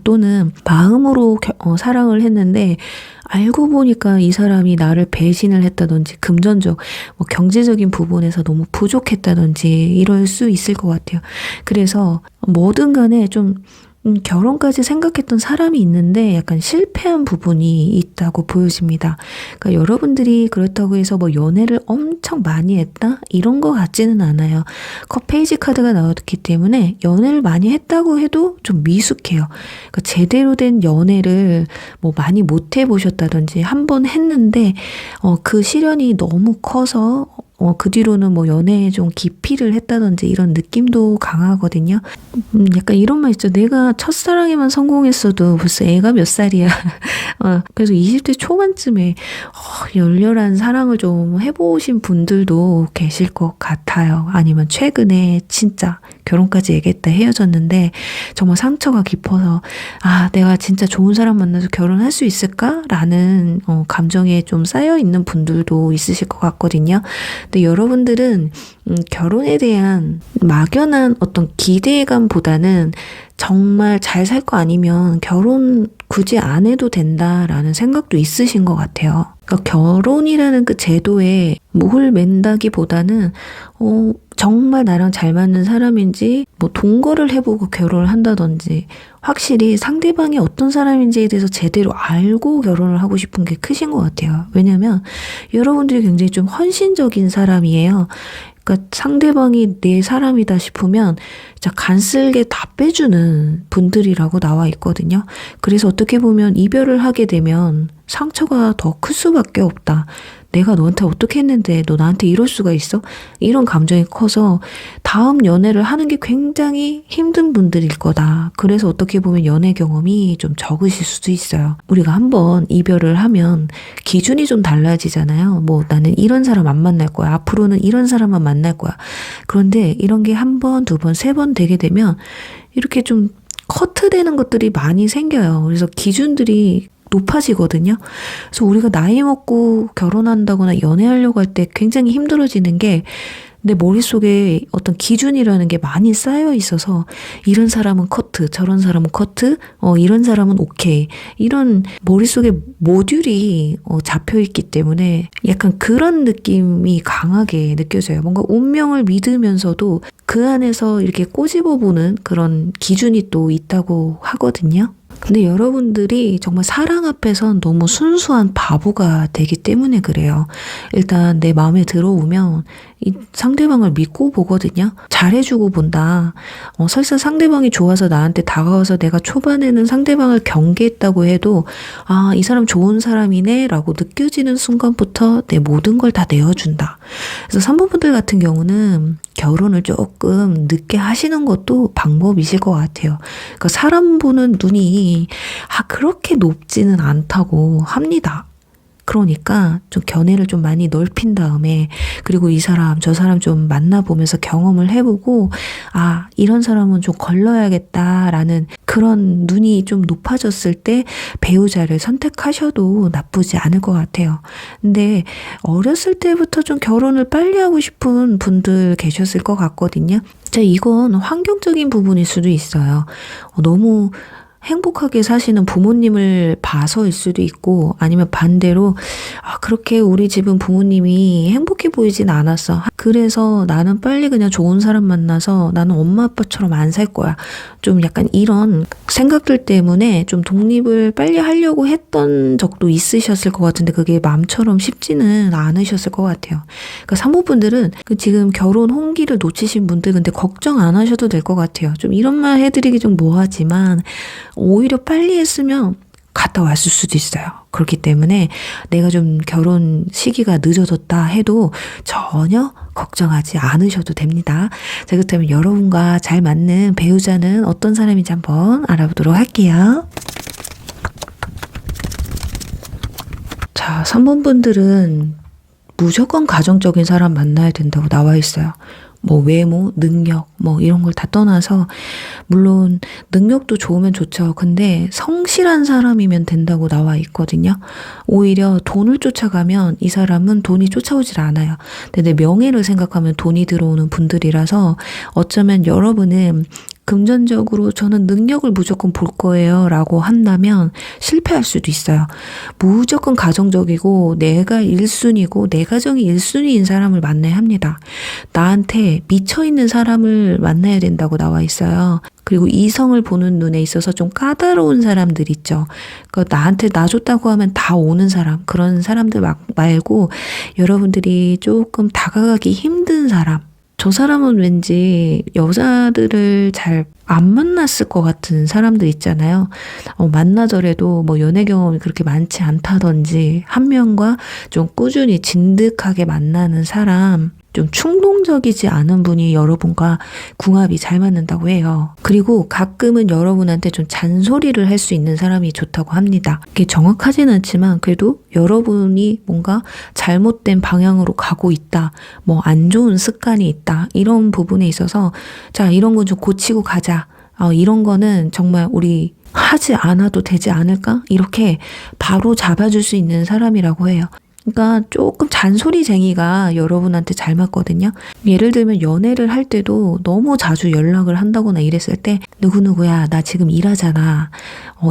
또는 마음으로 사랑을 했는데 알고 보니까 이 사람이 나를 배신을 했다든지 금전적, 경제적인 부분에서 너무 부족했다든지 이럴 수 있을 것 같아요. 그래서 뭐든 간에 좀 결혼까지 생각했던 사람이 있는데 약간 실패한 부분이 있다고 보여집니다. 그러니까 여러분들이 그렇다고 해서 연애를 엄청 많이 했다? 이런 거 같지는 않아요. 페이지 카드가 나왔기 때문에 연애를 많이 했다고 해도 좀 미숙해요. 그러니까 제대로 된 연애를 많이 못 해보셨다든지 한 번 했는데 그 시련이 너무 커서 그 뒤로는 연애에 좀 기피를 했다든지 이런 느낌도 강하거든요. 약간 이런 말 있죠. 내가 첫사랑에만 성공했어도 벌써 애가 몇 살이야. 그래서 20대 초반쯤에 열렬한 사랑을 좀 해보신 분들도 계실 것 같아요. 아니면 최근에 진짜 결혼까지 얘기했다 헤어졌는데 정말 상처가 깊어서 내가 진짜 좋은 사람 만나서 결혼할 수 있을까? 라는 감정에 좀 쌓여있는 분들도 있으실 것 같거든요. 근데 여러분들은 결혼에 대한 막연한 어떤 기대감보다는 정말 잘 살 거 아니면 결혼 굳이 안 해도 된다라는 생각도 있으신 것 같아요. 그러니까 결혼이라는 그 제도에 목을 맨다기보다는 정말 나랑 잘 맞는 사람인지 동거를 해보고 결혼을 한다든지 확실히 상대방이 어떤 사람인지에 대해서 제대로 알고 결혼을 하고 싶은 게 크신 것 같아요. 왜냐면 여러분들이 굉장히 좀 헌신적인 사람이에요. 그러니까 상대방이 내 사람이다 싶으면 진짜 간쓸게 다 빼주는 분들이라고 나와 있거든요. 그래서 어떻게 보면 이별을 하게 되면 상처가 더 클 수밖에 없다. 내가 너한테 어떻게 했는데 너 나한테 이럴 수가 있어? 이런 감정이 커서 다음 연애를 하는 게 굉장히 힘든 분들일 거다. 그래서 어떻게 보면 연애 경험이 좀 적으실 수도 있어요. 우리가 한번 이별을 하면 기준이 좀 달라지잖아요. 나는 이런 사람 안 만날 거야. 앞으로는 이런 사람만 만날 거야. 그런데 이런 게 한 번, 두 번, 세 번 되게 되면 이렇게 좀 커트되는 것들이 많이 생겨요. 그래서 기준들이 높아지거든요. 그래서 우리가 나이 먹고 결혼한다거나 연애하려고 할 때 굉장히 힘들어지는 게 내 머릿속에 어떤 기준이라는 게 많이 쌓여 있어서 이런 사람은 커트, 저런 사람은 커트, 이런 사람은 오케이. 이런 머릿속에 모듈이 잡혀 있기 때문에 약간 그런 느낌이 강하게 느껴져요. 뭔가 운명을 믿으면서도 그 안에서 이렇게 꼬집어 보는 그런 기준이 또 있다고 하거든요. 근데 여러분들이 정말 사랑 앞에선 너무 순수한 바보가 되기 때문에 그래요. 일단 내 마음에 들어오면 이 상대방을 믿고 보거든요. 잘해주고 본다. 설사 상대방이 좋아서 나한테 다가와서 내가 초반에는 상대방을 경계했다고 해도 이 사람 좋은 사람이네 라고 느껴지는 순간부터 내 모든 걸 다 내어준다. 그래서 3번 분들 같은 경우는 결혼을 조금 늦게 하시는 것도 방법이실 것 같아요. 그러니까 사람 보는 눈이 그렇게 높지는 않다고 합니다. 그러니까 좀 견해를 좀 많이 넓힌 다음에 그리고 이 사람 저 사람 좀 만나보면서 경험을 해보고 이런 사람은 좀 걸러야겠다라는 그런 눈이 좀 높아졌을 때 배우자를 선택하셔도 나쁘지 않을 것 같아요. 근데 어렸을 때부터 좀 결혼을 빨리 하고 싶은 분들 계셨을 것 같거든요. 이건 환경적인 부분일 수도 있어요. 너무 행복하게 사시는 부모님을 봐서일 수도 있고 아니면 반대로 그렇게 우리 집은 부모님이 행복해 보이진 않았어. 그래서 나는 빨리 그냥 좋은 사람 만나서 나는 엄마 아빠처럼 안 살 거야. 좀 약간 이런 생각들 때문에 좀 독립을 빨리 하려고 했던 적도 있으셨을 것 같은데 그게 마음처럼 쉽지는 않으셨을 것 같아요. 그러니까 산모분들은 지금 결혼 홍기를 놓치신 분들 근데 걱정 안 하셔도 될 것 같아요. 좀 이런 말 해드리기 좀 뭐하지만 오히려 빨리 했으면 갔다 왔을 수도 있어요. 그렇기 때문에 내가 좀 결혼 시기가 늦어졌다 해도 전혀 걱정하지 않으셔도 됩니다. 자, 그렇다면 여러분과 잘 맞는 배우자는 어떤 사람인지 한번 알아보도록 할게요. 자, 3번 분들은 무조건 가정적인 사람 만나야 된다고 나와 있어요. 뭐 외모, 능력, 뭐 이런 걸 다 떠나서 물론 능력도 좋으면 좋죠. 근데 성실한 사람이면 된다고 나와 있거든요. 오히려 돈을 쫓아가면 이 사람은 돈이 쫓아오질 않아요. 근데 내 명예를 생각하면 돈이 들어오는 분들이라서 어쩌면 여러분은 금전적으로 저는 능력을 무조건 볼 거예요 라고 한다면 실패할 수도 있어요. 무조건 가정적이고 내가 1순위고 내 가정이 1순위인 사람을 만나야 합니다. 나한테 미쳐있는 사람을 만나야 된다고 나와 있어요. 그리고 이성을 보는 눈에 있어서 좀 까다로운 사람들 있죠. 그러니까 나한테 나 줬다고 하면 다 오는 사람, 그런 사람들 말고 여러분들이 조금 다가가기 힘든 사람, 저 사람은 왠지 여자들을 잘 안 만났을 것 같은 사람들 있잖아요. 만나더라도 뭐 연애 경험이 그렇게 많지 않다든지 한 명과 좀 꾸준히 진득하게 만나는 사람, 좀 충동적이지 않은 분이 여러분과 궁합이 잘 맞는다고 해요. 그리고 가끔은 여러분한테 좀 잔소리를 할 수 있는 사람이 좋다고 합니다. 이게 정확하진 않지만 그래도 여러분이 뭔가 잘못된 방향으로 가고 있다, 뭐 안 좋은 습관이 있다, 이런 부분에 있어서 자, 이런 건 좀 고치고 가자. 이런 거는 정말 우리 하지 않아도 되지 않을까? 이렇게 바로 잡아줄 수 있는 사람이라고 해요. 그러니까 조금 잔소리쟁이가 여러분한테 잘 맞거든요. 예를 들면 연애를 할 때도 너무 자주 연락을 한다거나 이랬을 때 누구누구야 나 지금 일하잖아.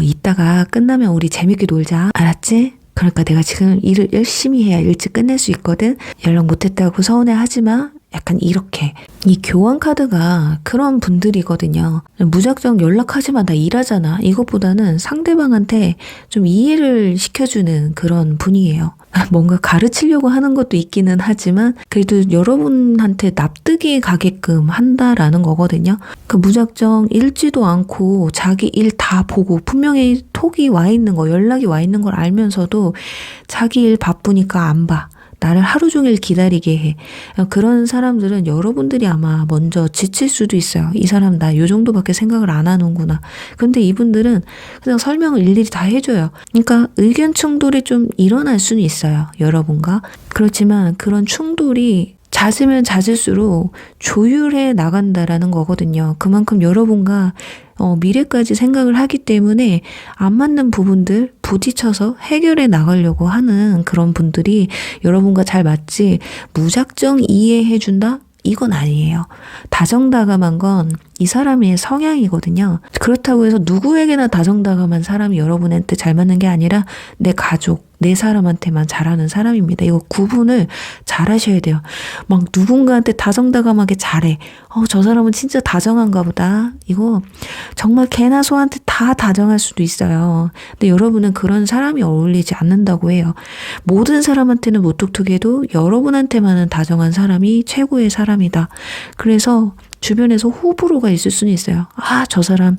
이따가 끝나면 우리 재밌게 놀자. 알았지? 그러니까 내가 지금 일을 열심히 해야 일찍 끝낼 수 있거든. 연락 못했다고 서운해하지 마. 약간 이렇게. 이 교환 카드가 그런 분들이거든요. 무작정 연락하지 마, 나 일하잖아. 이것보다는 상대방한테 좀 이해를 시켜주는 그런 분이에요. 뭔가 가르치려고 하는 것도 있기는 하지만 그래도 여러분한테 납득이 가게끔 한다라는 거거든요. 그 무작정 읽지도 않고 자기 일 다 보고 분명히 톡이 와 있는 거, 연락이 와 있는 걸 알면서도 자기 일 바쁘니까 안 봐. 나를 하루 종일 기다리게 해. 그런 사람들은 여러분들이 아마 먼저 지칠 수도 있어요. 이 사람 나 요 정도밖에 생각을 안 하는구나. 근데 이분들은 그냥 설명을 일일이 다 해줘요. 그러니까 의견 충돌이 좀 일어날 수는 있어요. 여러분과. 그렇지만 그런 충돌이 잦으면 잦을수록 조율해 나간다라는 거거든요. 그만큼 여러분과 미래까지 생각을 하기 때문에 안 맞는 부분들 부딪혀서 해결해 나가려고 하는 그런 분들이 여러분과 잘 맞지 무작정 이해해준다? 이건 아니에요. 다정다감한 건 이 사람의 성향이거든요. 그렇다고 해서 누구에게나 다정다감한 사람이 여러분한테 잘 맞는 게 아니라 내 가족, 내 사람한테만 잘하는 사람입니다. 이거 구분을 잘 하셔야 돼요. 막 누군가한테 다정다감하게 잘해. 저 사람은 진짜 다정한가 보다. 이거 정말 개나 소한테 다 다정할 수도 있어요. 근데 여러분은 그런 사람이 어울리지 않는다고 해요. 모든 사람한테는 무뚝뚝해도 여러분한테만은 다정한 사람이 최고의 사람이다. 그래서 주변에서 호불호가 있을 수는 있어요. 저 사람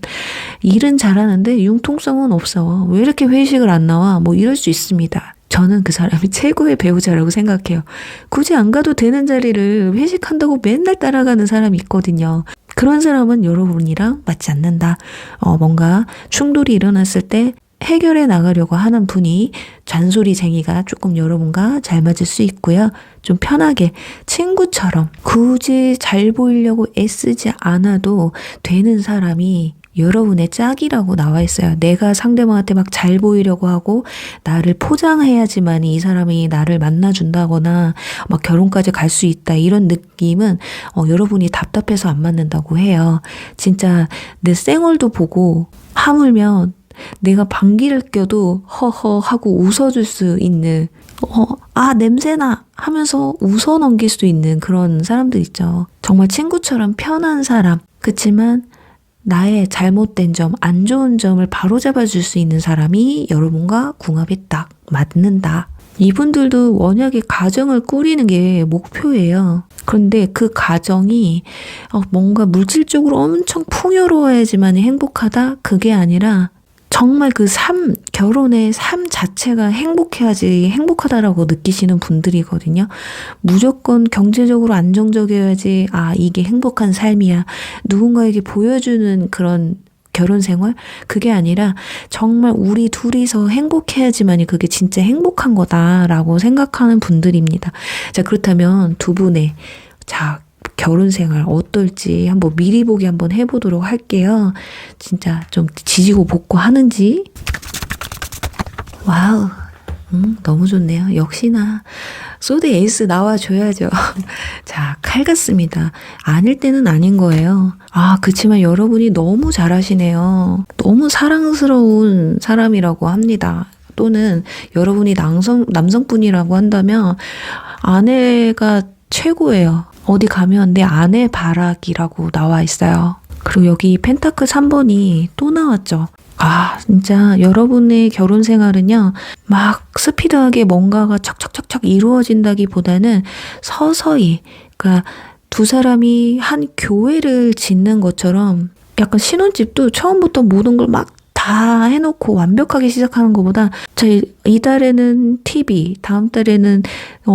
일은 잘하는데 융통성은 없어. 왜 이렇게 회식을 안 나와? 뭐 이럴 수 있습니다. 저는 그 사람이 최고의 배우자라고 생각해요. 굳이 안 가도 되는 자리를 회식한다고 맨날 따라가는 사람이 있거든요. 그런 사람은 여러분이랑 맞지 않는다. 뭔가 충돌이 일어났을 때 해결해 나가려고 하는 분이 잔소리쟁이가 조금 여러분과 잘 맞을 수 있고요. 좀 편하게 친구처럼 굳이 잘 보이려고 애쓰지 않아도 되는 사람이 여러분의 짝이라고 나와 있어요. 내가 상대방한테 막 잘 보이려고 하고 나를 포장해야지만 이 사람이 나를 만나준다거나 막 결혼까지 갈 수 있다 이런 느낌은 여러분이 답답해서 안 만난다고 해요. 진짜 내 쌩얼도 보고 하물며 내가 방귀를 껴도 허허 하고 웃어줄 수 있는 냄새나 하면서 웃어 넘길 수 있는 그런 사람들 있죠. 정말 친구처럼 편한 사람. 그치만 나의 잘못된 점, 안 좋은 점을 바로잡아 줄 수 있는 사람이 여러분과 궁합이 딱 맞는다. 이분들도 원약의 가정을 꾸리는 게 목표예요. 그런데 그 가정이 뭔가 물질적으로 엄청 풍요로워야지만 행복하다? 그게 아니라 정말 그 결혼의 삶 자체가 행복해야지 행복하다라고 느끼시는 분들이거든요. 무조건 경제적으로 안정적이어야지 이게 행복한 삶이야. 누군가에게 보여주는 그런 결혼 생활? 그게 아니라 정말 우리 둘이서 행복해야지만이 그게 진짜 행복한 거다라고 생각하는 분들입니다. 자, 그렇다면 두 분의 결혼 생활 어떨지 한번 미리 보기 한번 해보도록 할게요. 진짜 좀 지지고 볶고 하는지. 와우. 너무 좋네요. 역시나 소드 에이스 나와줘야죠. 자, 칼 같습니다. 아닐 때는 아닌 거예요. 그치만 여러분이 너무 잘하시네요. 너무 사랑스러운 사람이라고 합니다. 또는 여러분이 남성분이라고 한다면 아내가 최고예요. 어디 가면 내 아내 바라기라고 나와 있어요. 그리고 여기 펜타클 3번이 또 나왔죠. 진짜 여러분의 결혼 생활은요, 막 스피드하게 뭔가가 척척척척 이루어진다기보다는 서서히, 그러니까 두 사람이 한 교회를 짓는 것처럼 약간 신혼집도 처음부터 모든 걸 막 다 해놓고 완벽하게 시작하는 것보다 이달에는 TV, 다음 달에는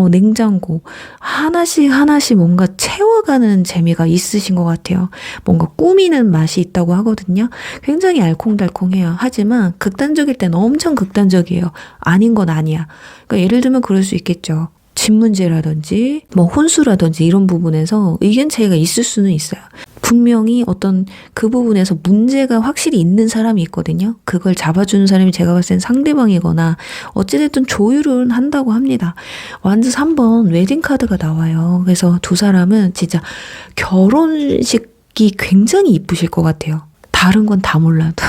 냉장고 하나씩 뭔가 채워가는 재미가 있으신 것 같아요. 뭔가 꾸미는 맛이 있다고 하거든요. 굉장히 알콩달콩해요. 하지만 극단적일 때는 엄청 극단적이에요. 아닌 건 아니야. 그러니까 예를 들면 그럴 수 있겠죠. 집 문제라든지 혼수라든지 이런 부분에서 의견 차이가 있을 수는 있어요. 분명히 어떤 그 부분에서 문제가 확실히 있는 사람이 있거든요. 그걸 잡아주는 사람이 제가 봤을 땐 상대방이거나 어찌됐든 조율은 한다고 합니다. 완즈 3번 웨딩카드가 나와요. 그래서 두 사람은 진짜 결혼식이 굉장히 이쁘실 것 같아요. 다른 건 다 몰라도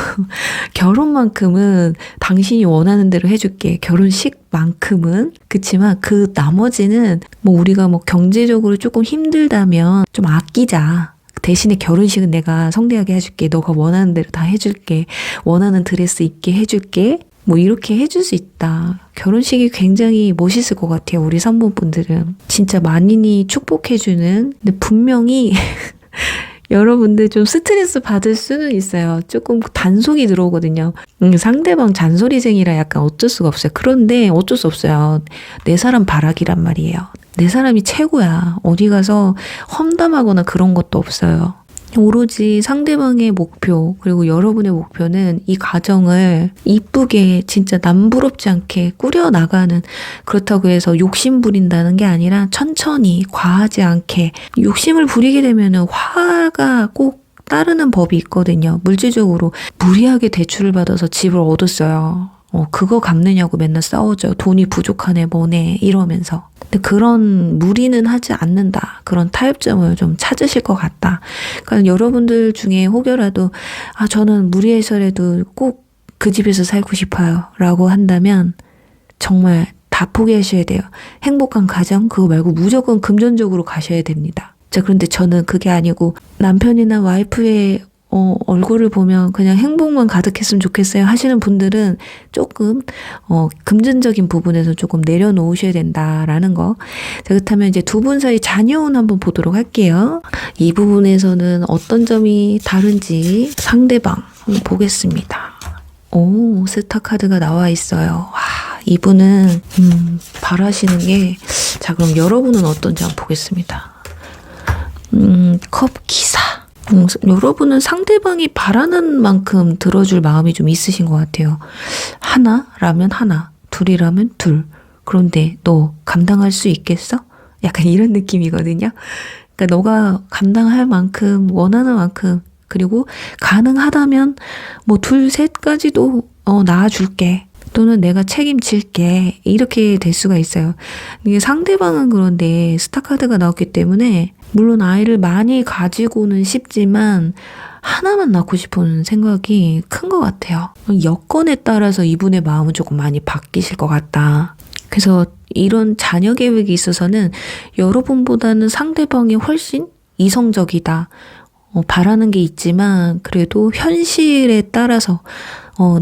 결혼만큼은 당신이 원하는 대로 해줄게. 결혼식만큼은. 그치만 그 나머지는 우리가 경제적으로 조금 힘들다면 좀 아끼자. 대신에 결혼식은 내가 성대하게 해줄게. 너가 원하는 대로 다 해줄게. 원하는 드레스 입게 해줄게. 이렇게 해줄 수 있다. 결혼식이 굉장히 멋있을 것 같아요. 우리 3번 분들은. 진짜 만인이 축복해주는. 근데 분명히 여러분들 좀 스트레스 받을 수는 있어요. 조금 단속이 들어오거든요. 상대방 잔소리쟁이라 약간 어쩔 수가 없어요. 그런데 어쩔 수 없어요. 내 사람 바라기란 말이에요. 내 사람이 최고야. 어디 가서 험담하거나 그런 것도 없어요. 오로지 상대방의 목표 그리고 여러분의 목표는 이 가정을 이쁘게 진짜 남부럽지 않게 꾸려나가는, 그렇다고 해서 욕심 부린다는 게 아니라 천천히 과하지 않게. 욕심을 부리게 되면 화가 꼭 따르는 법이 있거든요. 물질적으로 무리하게 대출을 받아서 집을 얻었어요. 그거 갚느냐고 맨날 싸우죠. 돈이 부족하네 뭐네 이러면서. 근데 그런 무리는 하지 않는다. 그런 타협점을 좀 찾으실 것 같다. 그러니까 여러분들 중에 혹여라도 저는 무리해서라도 꼭 그 집에서 살고 싶어요 라고 한다면 정말 다 포기하셔야 돼요. 행복한 가정 그거 말고 무조건 금전적으로 가셔야 됩니다. 자, 그런데 저는 그게 아니고 남편이나 와이프의 얼굴을 보면 그냥 행복만 가득했으면 좋겠어요 하시는 분들은 조금 금전적인 부분에서 조금 내려놓으셔야 된다라는 거. 자, 그렇다면 이제 두 분 사이 자녀운 한번 보도록 할게요. 이 부분에서는 어떤 점이 다른지 상대방 한번 보겠습니다. 오, 스타 카드가 나와 있어요. 와, 이분은 바라시는 게, 자, 그럼 여러분은 어떤지 한번 보겠습니다. 컵 기사. 여러분은 상대방이 바라는 만큼 들어줄 마음이 좀 있으신 것 같아요. 하나라면 하나, 둘이라면 둘. 그런데 너 감당할 수 있겠어? 약간 이런 느낌이거든요. 그러니까 너가 감당할 만큼, 원하는 만큼 그리고 가능하다면 뭐 둘, 셋까지도 낳아줄게. 또는 내가 책임질게. 이렇게 될 수가 있어요. 이게 상대방은 그런데 스타카드가 나왔기 때문에 물론 아이를 많이 가지고는 싶지만 하나만 낳고 싶은 생각이 큰 것 같아요. 여건에 따라서 이분의 마음은 조금 많이 바뀌실 것 같다. 그래서 이런 자녀 계획이 있어서는 여러분보다는 상대방이 훨씬 이성적이다. 바라는 게 있지만 그래도 현실에 따라서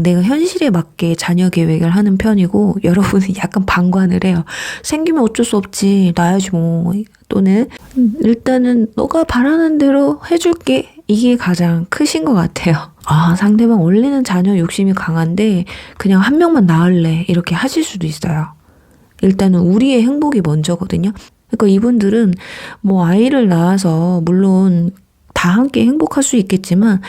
내가 현실에 맞게 자녀 계획을 하는 편이고 여러분은 약간 방관을 해요. 생기면 어쩔 수 없지. 낳아야지 뭐. 또는 일단은 너가 바라는 대로 해줄게. 이게 가장 크신 것 같아요. 상대방 원래는 자녀 욕심이 강한데 그냥 한 명만 낳을래. 이렇게 하실 수도 있어요. 일단은 우리의 행복이 먼저거든요. 그러니까 이분들은 뭐 아이를 낳아서 물론 다 함께 행복할 수 있겠지만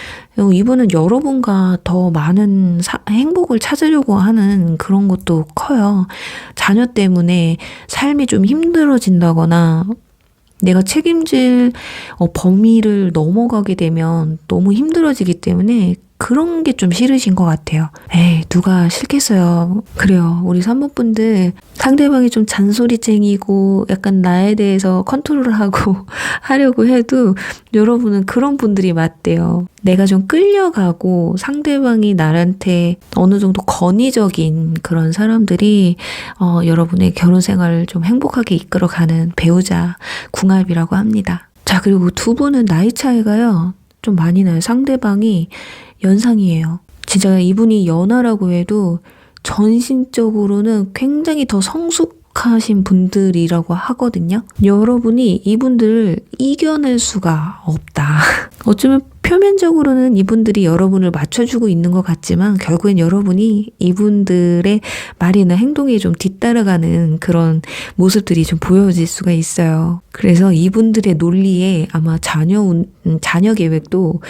이분은 여러분과 더 많은 행복을 찾으려고 하는 그런 것도 커요. 자녀 때문에 삶이 좀 힘들어진다거나 내가 책임질 범위를 넘어가게 되면 너무 힘들어지기 때문에 그런 게 좀 싫으신 것 같아요. 에이, 누가 싫겠어요. 그래요. 우리 3번 분들 상대방이 좀 잔소리쟁이고 약간 나에 대해서 컨트롤을 하고 하려고 해도 여러분은 그런 분들이 맞대요. 내가 좀 끌려가고 상대방이 나한테 어느 정도 권위적인 그런 사람들이 여러분의 결혼 생활을 좀 행복하게 이끌어가는 배우자 궁합이라고 합니다. 자, 그리고 두 분은 나이 차이가요. 좀 많이 나요. 상대방이 연상이에요. 진짜 이분이 연하라고 해도 전신적으로는 굉장히 더 성숙하신 분들이라고 하거든요. 여러분이 이분들을 이겨낼 수가 없다. 어쩌면 표면적으로는 이분들이 여러분을 맞춰주고 있는 것 같지만 결국엔 여러분이 이분들의 말이나 행동에 좀 뒤따라가는 그런 모습들이 좀 보여질 수가 있어요. 그래서 이분들의 논리에 아마 자녀 계획도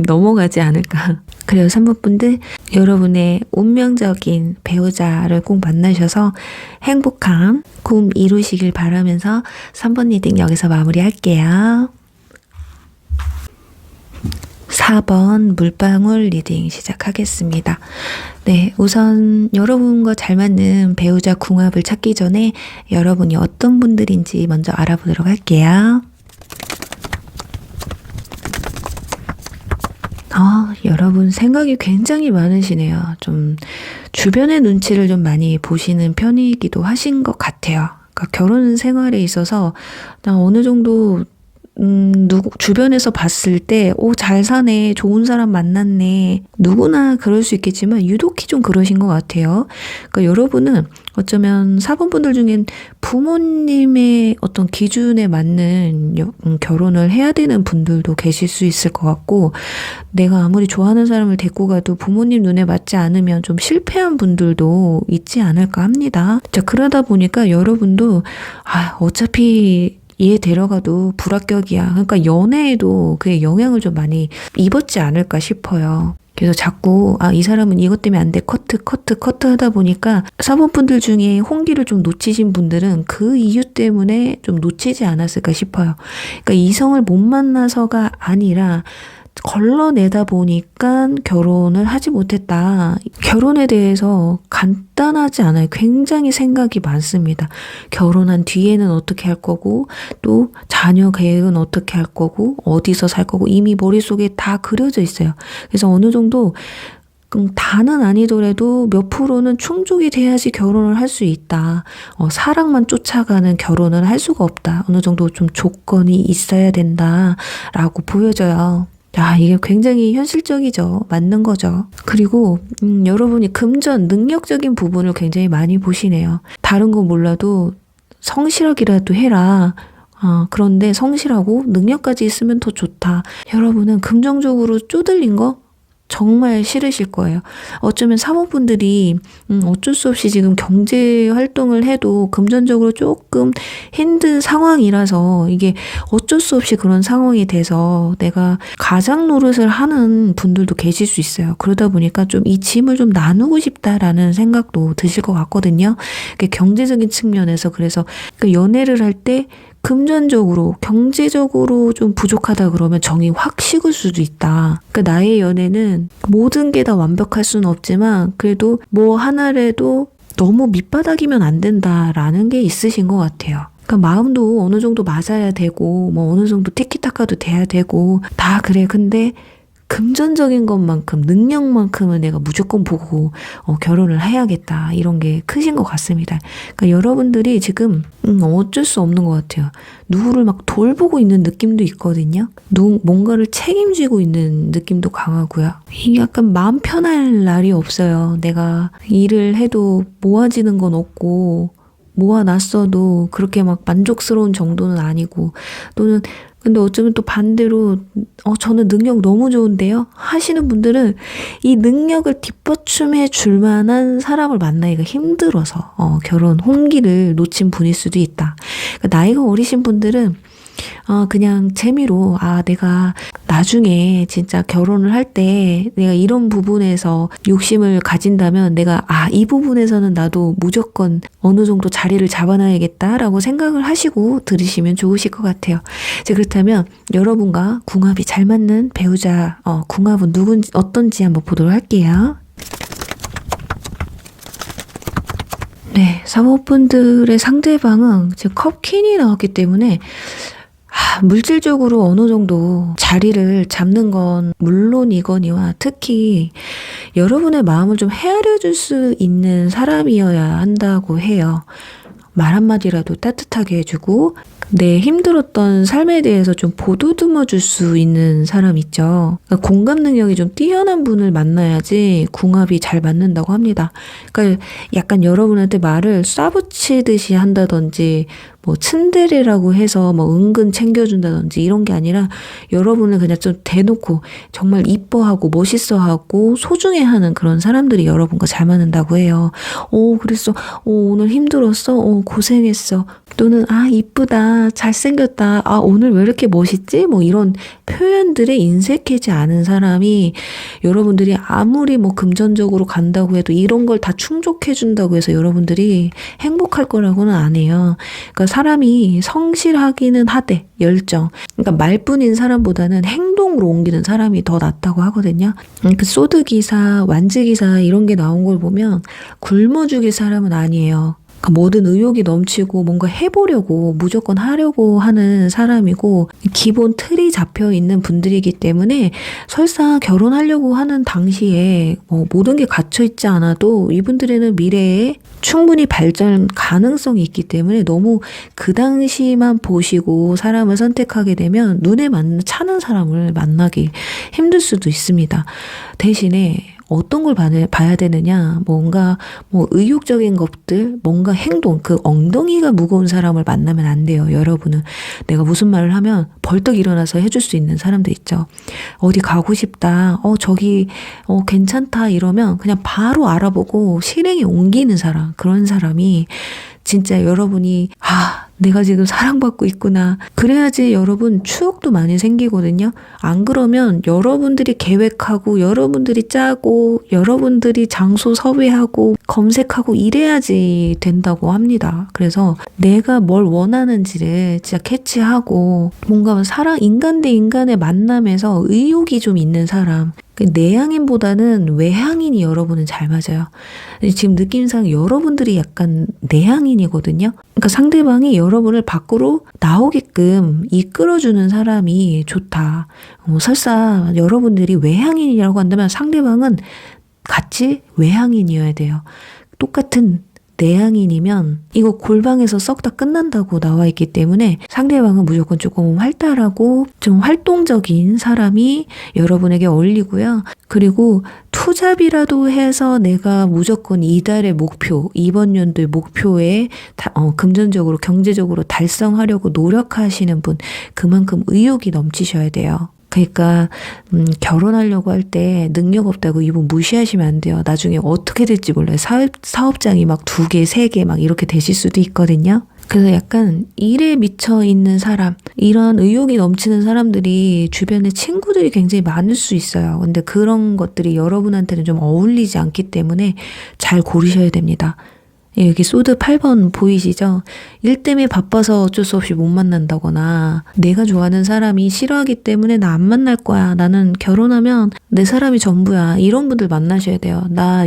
넘어가지 않을까. 그래요. 3번 분들 여러분의 운명적인 배우자를 꼭 만나셔서 행복한 꿈 이루시길 바라면서 3번 리딩 여기서 마무리할게요. 4번 물방울 리딩 시작하겠습니다. 네, 우선 여러분과 잘 맞는 배우자 궁합을 찾기 전에 여러분이 어떤 분들인지 먼저 알아보도록 할게요. 여러분 생각이 굉장히 많으시네요. 좀 주변의 눈치를 좀 많이 보시는 편이기도 하신 것 같아요. 그러니까 결혼 생활에 있어서 어느 정도 주변에서 봤을 때, 잘 사네, 좋은 사람 만났네. 누구나 그럴 수 있겠지만, 유독히 좀 그러신 것 같아요. 그러니까 여러분은 어쩌면 4번 분들 중엔 부모님의 어떤 기준에 맞는 결혼을 해야 되는 분들도 계실 수 있을 것 같고, 내가 아무리 좋아하는 사람을 데리고 가도 부모님 눈에 맞지 않으면 좀 실패한 분들도 있지 않을까 합니다. 자, 그러다 보니까 여러분도, 어차피 얘 데려가도 불합격이야. 그러니까 연애에도 그의 영향을 좀 많이 입었지 않을까 싶어요. 그래서 자꾸 이 사람은 이것 때문에 안 돼. 커트 하다 보니까 4번 분들 중에 홍기를 좀 놓치신 분들은 그 이유 때문에 좀 놓치지 않았을까 싶어요. 그러니까 이성을 못 만나서가 아니라 걸러내다 보니까 결혼을 하지 못했다. 결혼에 대해서 간단하지 않아요. 굉장히 생각이 많습니다. 결혼한 뒤에는 어떻게 할 거고, 또 자녀 계획은 어떻게 할 거고, 어디서 살 거고, 이미 머릿속에 다 그려져 있어요. 그래서 어느 정도 다는 아니더라도 몇 프로는 충족이 돼야지 결혼을 할 수 있다. 사랑만 쫓아가는 결혼을 할 수가 없다. 어느 정도 좀 조건이 있어야 된다라고 보여져요. 이게 굉장히 현실적이죠. 맞는 거죠. 그리고 여러분이 금전, 능력적인 부분을 굉장히 많이 보시네요. 다른 거 몰라도 성실하기라도 해라. 그런데 성실하고 능력까지 있으면 더 좋다. 여러분은 금전적으로 쪼들린 거 정말 싫으실 거예요. 어쩌면 사모분들이 어쩔 수 없이 지금 경제 활동을 해도 금전적으로 조금 힘든 상황이라서 이게 어쩔 수 없이 그런 상황이 돼서 내가 가장 노릇을 하는 분들도 계실 수 있어요. 그러다 보니까 좀 이 짐을 좀 나누고 싶다라는 생각도 드실 것 같거든요. 경제적인 측면에서 그래서 연애를 할 때 금전적으로, 경제적으로 좀 부족하다 그러면 정이 확 식을 수도 있다. 그러니까 나의 연애는 모든 게 다 완벽할 수는 없지만 그래도 뭐 하나라도 너무 밑바닥이면 안 된다라는 게 있으신 것 같아요. 그러니까 마음도 어느 정도 맞아야 되고 뭐 어느 정도 티키타카도 돼야 되고 다 그래. 근데 금전적인 것만큼 능력만큼은 내가 무조건 보고 결혼을 해야겠다 이런 게 크신 것 같습니다. 그러니까 여러분들이 지금 어쩔 수 없는 것 같아요. 누구를 막 돌보고 있는 느낌도 있거든요. 뭔가를 책임지고 있는 느낌도 강하고요. 이게 약간 마음 편할 날이 없어요. 내가 일을 해도 모아지는 건 없고 모아놨어도 그렇게 막 만족스러운 정도는 아니고 또는 근데 어쩌면 또 반대로 저는 능력 너무 좋은데요 하시는 분들은 이 능력을 뒷받침해 줄 만한 사람을 만나기가 힘들어서 결혼 홍기를 놓친 분일 수도 있다. 그러니까 나이가 어리신 분들은 그냥 재미로 내가 나중에 진짜 결혼을 할 때 내가 이런 부분에서 욕심을 가진다면 내가 이 부분에서는 나도 무조건 어느 정도 자리를 잡아놔야겠다라고 생각을 하시고 들으시면 좋으실 것 같아요. 자, 그렇다면 여러분과 궁합이 잘 맞는 배우자 궁합은 어떤지 한번 보도록 할게요. 네, 사모분들의 상대방은 지금 컵퀸이 나왔기 때문에 물질적으로 어느 정도 자리를 잡는 건 물론이거니와 특히 여러분의 마음을 좀 헤아려 줄 수 있는 사람이어야 한다고 해요. 말 한마디라도 따뜻하게 해주고 내 힘들었던 삶에 대해서 좀 보듬어 줄 수 있는 사람 있죠. 그러니까 공감 능력이 좀 뛰어난 분을 만나야지 궁합이 잘 맞는다고 합니다. 그러니까 약간 여러분한테 말을 쏴붙이듯이 한다든지 뭐 츤데레라고 해서 뭐 은근 챙겨준다든지 이런 게 아니라 여러분을 그냥 좀 대놓고 정말 이뻐하고 멋있어하고 소중해하는 그런 사람들이 여러분과 잘 맞는다고 해요. 그랬어. 오늘 힘들었어. 고생했어. 또는 이쁘다. 잘생겼다. 오늘 왜 이렇게 멋있지? 뭐 이런 표현들에 인색하지 않은 사람이 여러분들이 아무리 뭐 금전적으로 간다고 해도 이런 걸 다 충족해 준다고 해서 여러분들이 행복할 거라고는 안 해요. 그러니까 사람이 성실하기는 하되 열정. 그러니까 말뿐인 사람보다는 행동으로 옮기는 사람이 더 낫다고 하거든요. 그 소드 기사, 완즈 기사 이런 게 나온 걸 보면 굶어 죽일 사람은 아니에요. 모든 의욕이 넘치고 뭔가 해보려고 무조건 하려고 하는 사람이고 기본 틀이 잡혀 있는 분들이기 때문에 설사 결혼하려고 하는 당시에 모든 게 갇혀 있지 않아도 이분들에는 미래에 충분히 발전 가능성이 있기 때문에 너무 그 당시만 보시고 사람을 선택하게 되면 눈에 맞는 차는 사람을 만나기 힘들 수도 있습니다. 대신에 어떤 걸 봐야 되느냐, 뭔가 의욕적인 것들, 뭔가 행동, 그 엉덩이가 무거운 사람을 만나면 안 돼요. 여러분은 내가 무슨 말을 하면 벌떡 일어나서 해줄 수 있는 사람들 있죠. 어디 가고 싶다, 저기 괜찮다 이러면 그냥 바로 알아보고 실행에 옮기는 사람, 그런 사람이 진짜 여러분이 내가 지금 사랑받고 있구나. 그래야지 여러분 추억도 많이 생기거든요. 안 그러면 여러분들이 계획하고 여러분들이 짜고 여러분들이 장소 섭외하고 검색하고 이래야지 된다고 합니다. 그래서 내가 뭘 원하는지를 진짜 캐치하고 뭔가 인간 대 인간의 만남에서 의욕이 좀 있는 사람, 내향인보다는 외향인이 여러분은 잘 맞아요. 지금 느낌상 여러분들이 약간 내향인이거든요. 그러니까 상대방이 여러분을 밖으로 나오게끔 이끌어주는 사람이 좋다. 설사 여러분들이 외향인이라고 한다면 상대방은 같이 외향인이어야 돼요. 똑같은 내향인이면 이거 골방에서 썩다 끝난다고 나와 있기 때문에 상대방은 무조건 조금 활달하고 좀 활동적인 사람이 여러분에게 어울리고요. 그리고 투잡이라도 해서 내가 무조건 이달의 목표, 이번 연도의 목표에 금전적으로 경제적으로 달성하려고 노력하시는 분, 그만큼 의욕이 넘치셔야 돼요. 그러니까 결혼하려고 할 때 능력 없다고 이분 무시하시면 안 돼요. 나중에 어떻게 될지 몰라요. 사업장이 막 2개, 3개 막 이렇게 되실 수도 있거든요. 그래서 약간 일에 미쳐 있는 사람, 이런 의욕이 넘치는 사람들이 주변에 친구들이 굉장히 많을 수 있어요. 근데 그런 것들이 여러분한테는 좀 어울리지 않기 때문에 잘 고르셔야 됩니다. 예, 여기 소드 8번 보이시죠? 일 때문에 바빠서 어쩔 수 없이 못 만난다거나 내가 좋아하는 사람이 싫어하기 때문에 나 안 만날 거야. 나는 결혼하면 내 사람이 전부야. 이런 분들 만나셔야 돼요. 나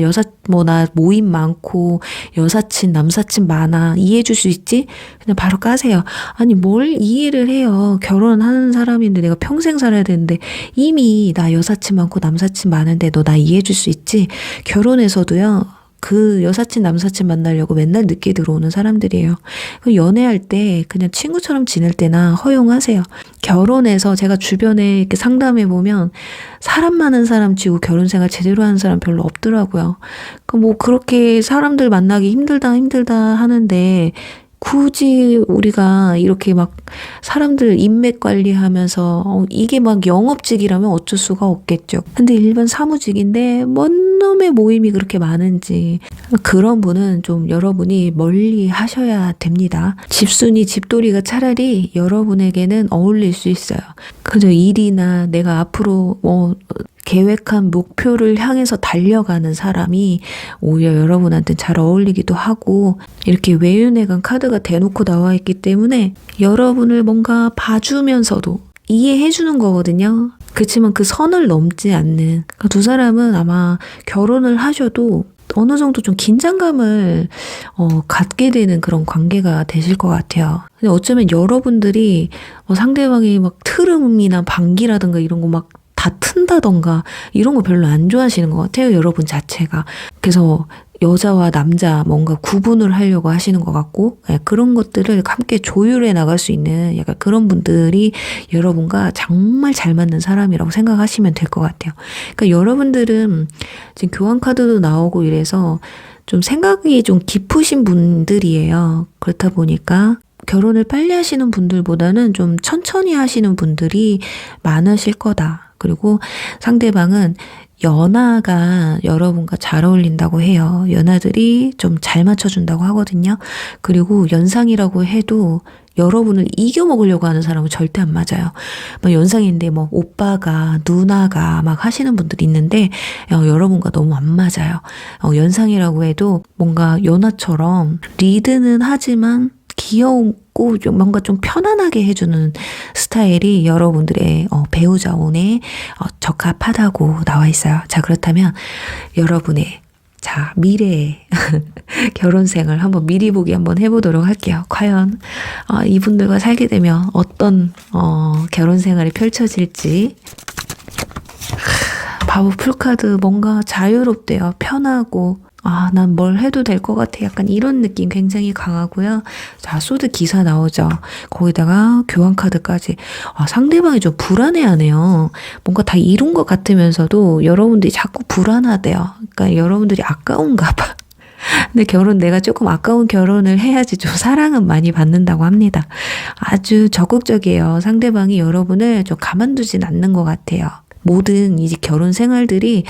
모임 많고 여사친, 남사친 많아. 이해해 줄 수 있지? 그냥 바로 까세요. 아니, 뭘 이해를 해요. 결혼하는 사람인데 내가 평생 살아야 되는데 이미 나 여사친 많고 남사친 많은데 너 나 이해해 줄 수 있지? 결혼해서도요. 그 여사친 남사친 만나려고 맨날 늦게 들어오는 사람들이에요. 연애할 때 그냥 친구처럼 지낼 때나 허용하세요. 결혼해서 제가 주변에 이렇게 상담해 보면 사람 많은 사람 치고 결혼 생활 제대로 하는 사람 별로 없더라고요. 뭐 그렇게 사람들 만나기 힘들다 하는데 굳이 우리가 이렇게 막 사람들 인맥 관리하면서 이게 막 영업직이라면 어쩔 수가 없겠죠. 근데 일반 사무직인데 뭔 놈의 모임이 그렇게 많은지 그런 분은 좀 여러분이 멀리 하셔야 됩니다. 집순이 집돌이가 차라리 여러분에게는 어울릴 수 있어요. 그저 일이나 내가 앞으로 계획한 목표를 향해서 달려가는 사람이 오히려 여러분한테 잘 어울리기도 하고 이렇게 외윤회관 카드가 대놓고 나와 있기 때문에 여러분을 뭔가 봐주면서도 이해해 주는 거거든요. 그렇지만 그 선을 넘지 않는 그러니까 두 사람은 아마 결혼을 하셔도 어느 정도 좀 긴장감을 갖게 되는 그런 관계가 되실 것 같아요. 근데 어쩌면 여러분들이 상대방이 막 트름이나 방귀라든가 이런 거 막 다 튼다던가 이런 거 별로 안 좋아하시는 것 같아요. 여러분 자체가. 그래서 여자와 남자 뭔가 구분을 하려고 하시는 것 같고 그런 것들을 함께 조율해 나갈 수 있는 약간 그런 분들이 여러분과 정말 잘 맞는 사람이라고 생각하시면 될 것 같아요. 그러니까 여러분들은 지금 교환 카드도 나오고 이래서 좀 생각이 좀 깊으신 분들이에요. 그렇다 보니까 결혼을 빨리 하시는 분들보다는 좀 천천히 하시는 분들이 많으실 거다. 그리고 상대방은 연하가 여러분과 잘 어울린다고 해요. 연하들이 좀 잘 맞춰준다고 하거든요. 그리고 연상이라고 해도 여러분을 이겨먹으려고 하는 사람은 절대 안 맞아요. 연상인데 오빠가 누나가 막 하시는 분들이 있는데 여러분과 너무 안 맞아요. 연상이라고 해도 뭔가 연하처럼 리드는 하지만 귀여웠고 뭔가 좀 편안하게 해주는 스타일이 여러분들의 배우자운에 적합하다고 나와 있어요. 자, 그렇다면 여러분의 미래의 결혼 생활 한번 미리 보기 한번 해보도록 할게요. 과연 이분들과 살게 되면 어떤 결혼 생활이 펼쳐질지. 바보 풀카드 뭔가 자유롭대요. 편하고 난 뭘 해도 될 것 같아. 약간 이런 느낌 굉장히 강하고요. 자, 소드 기사 나오죠. 거기다가 교환카드까지. 상대방이 좀 불안해하네요. 뭔가 다 이룬 것 같으면서도 여러분들이 자꾸 불안하대요. 그러니까 여러분들이 아까운가 봐. 근데 내가 조금 아까운 결혼을 해야지 좀 사랑은 많이 받는다고 합니다. 아주 적극적이에요. 상대방이 여러분을 좀 가만두진 않는 것 같아요. 모든 이제 결혼 생활들이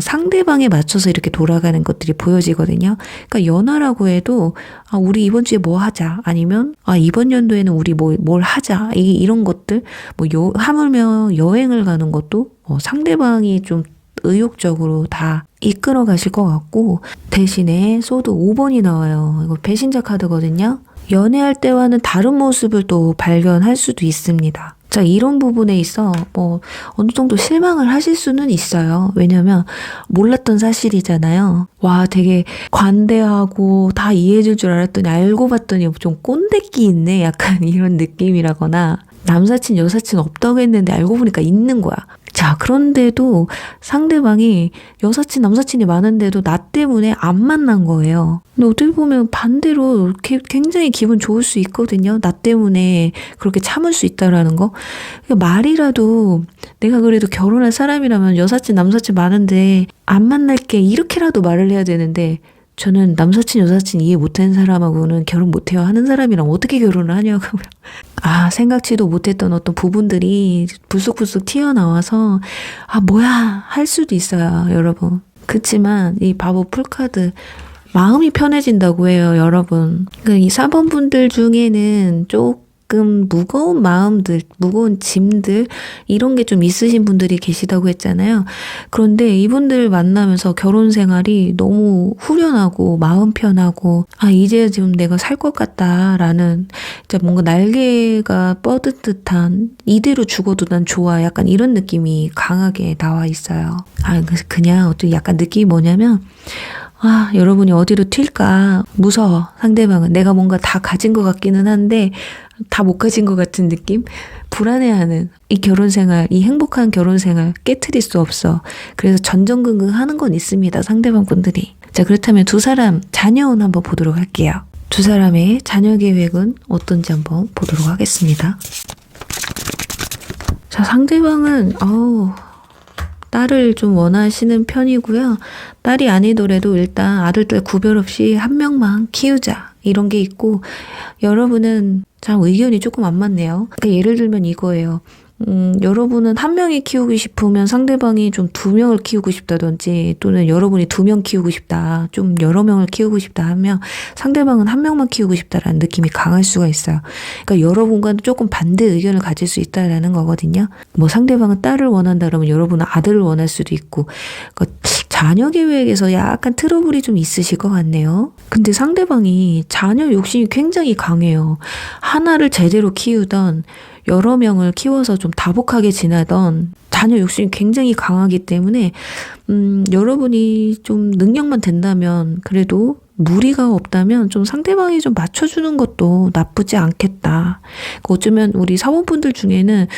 상대방에 맞춰서 이렇게 돌아가는 것들이 보여지거든요. 그러니까 연하라고 해도 우리 이번 주에 뭐 하자 아니면 이번 연도에는 우리 뭘 하자 이런 것들 하물며 여행을 가는 것도 상대방이 좀 의욕적으로 다 이끌어 가실 것 같고 대신에 소드 5번이 나와요. 이거 배신자 카드거든요. 연애할 때와는 다른 모습을 또 발견할 수도 있습니다. 자, 이런 부분에 있어 어느 정도 실망을 하실 수는 있어요. 왜냐면 몰랐던 사실이잖아요. 와, 되게 관대하고 다 이해해줄 줄 알았더니 알고 봤더니 좀 꼰대끼 있네. 약간 이런 느낌이라거나 남사친 여사친 없다고 했는데 알고 보니까 있는 거야. 자, 그런데도 상대방이 여사친 남사친이 많은데도 나 때문에 안 만난 거예요. 근데 어떻게 보면 반대로 굉장히 기분 좋을 수 있거든요. 나 때문에 그렇게 참을 수 있다라는 거. 그러니까 말이라도 내가 그래도 결혼할 사람이라면 여사친 남사친 많은데 안 만날게 이렇게라도 말을 해야 되는데 저는 남사친 여사친 이해 못하는 사람하고는 결혼 못해요 하는 사람이랑 어떻게 결혼을 하냐고요. 생각지도 못했던 어떤 부분들이 불쑥불쑥 튀어나와서 뭐야 할 수도 있어요, 여러분. 그치만 이 바보 풀카드 마음이 편해진다고 해요, 여러분. 이 4번 분들 중에는 가끔 무거운 마음들, 무거운 짐들 이런 게 좀 있으신 분들이 계시다고 했잖아요. 그런데 이분들 만나면서 결혼 생활이 너무 후련하고 마음 편하고 이제 좀 내가 살 것 같다라는 진짜 뭔가 날개가 뻗은 듯한 이대로 죽어도 난 좋아 약간 이런 느낌이 강하게 나와 있어요. 그래서 그냥 어떤 약간 느낌이 뭐냐면 여러분이 어디로 튈까 무서워. 상대방은 내가 뭔가 다 가진 것 같기는 한데 다 못 가진 것 같은 느낌? 불안해하는 이 결혼생활, 이 행복한 결혼생활 깨트릴 수 없어. 그래서 전전긍긍 하는 건 있습니다. 상대방 분들이. 자, 그렇다면 두 사람 자녀운 한번 보도록 할게요. 두 사람의 자녀 계획은 어떤지 한번 보도록 하겠습니다. 자, 상대방은 딸을 좀 원하시는 편이고요. 딸이 아니더라도 일단 아들, 딸 구별 없이 한 명만 키우자. 이런 게 있고 여러분은 참 의견이 조금 안 맞네요. 그러니까 예를 들면 이거예요. 여러분은 한 명이 키우고 싶으면 상대방이 좀 두 명을 키우고 싶다든지 또는 여러분이 두 명 키우고 싶다, 좀 여러 명을 키우고 싶다 하면 상대방은 한 명만 키우고 싶다라는 느낌이 강할 수가 있어요. 그러니까 여러분과는 조금 반대 의견을 가질 수 있다라는 거거든요. 뭐 상대방은 딸을 원한다 그러면 여러분은 아들을 원할 수도 있고 그러니까 자녀 계획에서 약간 트러블이 좀 있으실 것 같네요. 근데 상대방이 자녀 욕심이 굉장히 강해요. 하나를 제대로 키우던 여러 명을 키워서 좀 다복하게 지내던 자녀 욕심이 굉장히 강하기 때문에 여러분이 좀 능력만 된다면 그래도 무리가 없다면 좀 상대방이 좀 맞춰주는 것도 나쁘지 않겠다. 어쩌면 우리 사모분들 중에는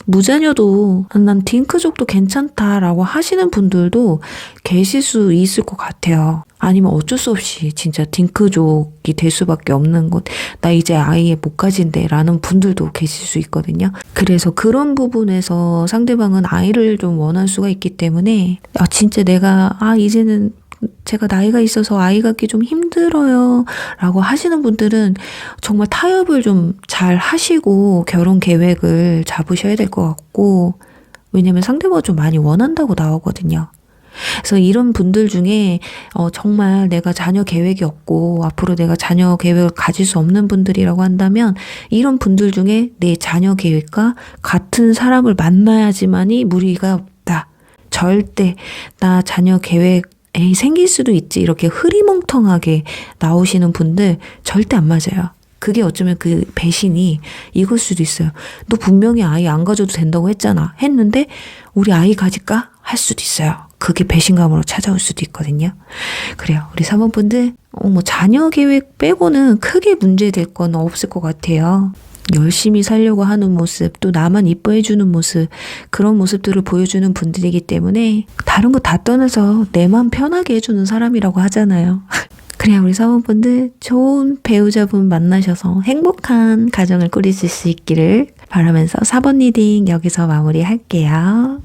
무자녀도 난 딩크족도 괜찮다라고 하시는 분들도 계실 수 있을 것 같아요. 아니면 어쩔 수 없이 진짜 딩크족이 될 수밖에 없는 것, 나 이제 아예 못 가진대 라는 분들도 계실 수 있거든요. 그래서 그런 부분에서 상대방은 아이를 좀 원할 수가 있기 때문에 진짜 내가 이제는 제가 나이가 있어서 아이 갖기 좀 힘들어요 라고 하시는 분들은 정말 타협을 좀 잘 하시고 결혼 계획을 잡으셔야 될 것 같고, 왜냐면 상대방이 좀 많이 원한다고 나오거든요. 그래서 이런 분들 중에 정말 내가 자녀 계획이 없고 앞으로 내가 자녀 계획을 가질 수 없는 분들이라고 한다면 이런 분들 중에 내 자녀 계획과 같은 사람을 만나야지만이 무리가 없다. 절대 나 자녀 계획 생길 수도 있지 이렇게 흐리멍텅하게 나오시는 분들 절대 안 맞아요. 그게 어쩌면 그 배신이 이걸 수도 있어요. 너 분명히 아이 안 가져도 된다고 했는데 우리 아이 가질까? 할 수도 있어요. 그게 배신감으로 찾아올 수도 있거든요. 그래요. 우리 사모분들 자녀 계획 빼고는 크게 문제될 건 없을 것 같아요. 열심히 살려고 하는 모습, 또 나만 이뻐해주는 모습, 그런 모습들을 보여주는 분들이기 때문에 다른 거 다 떠나서 내 맘 편하게 해주는 사람이라고 하잖아요. 그래야 우리 사모분들 좋은 배우자분 만나셔서 행복한 가정을 꾸리실 수 있기를 바라면서 4번 리딩 여기서 마무리할게요.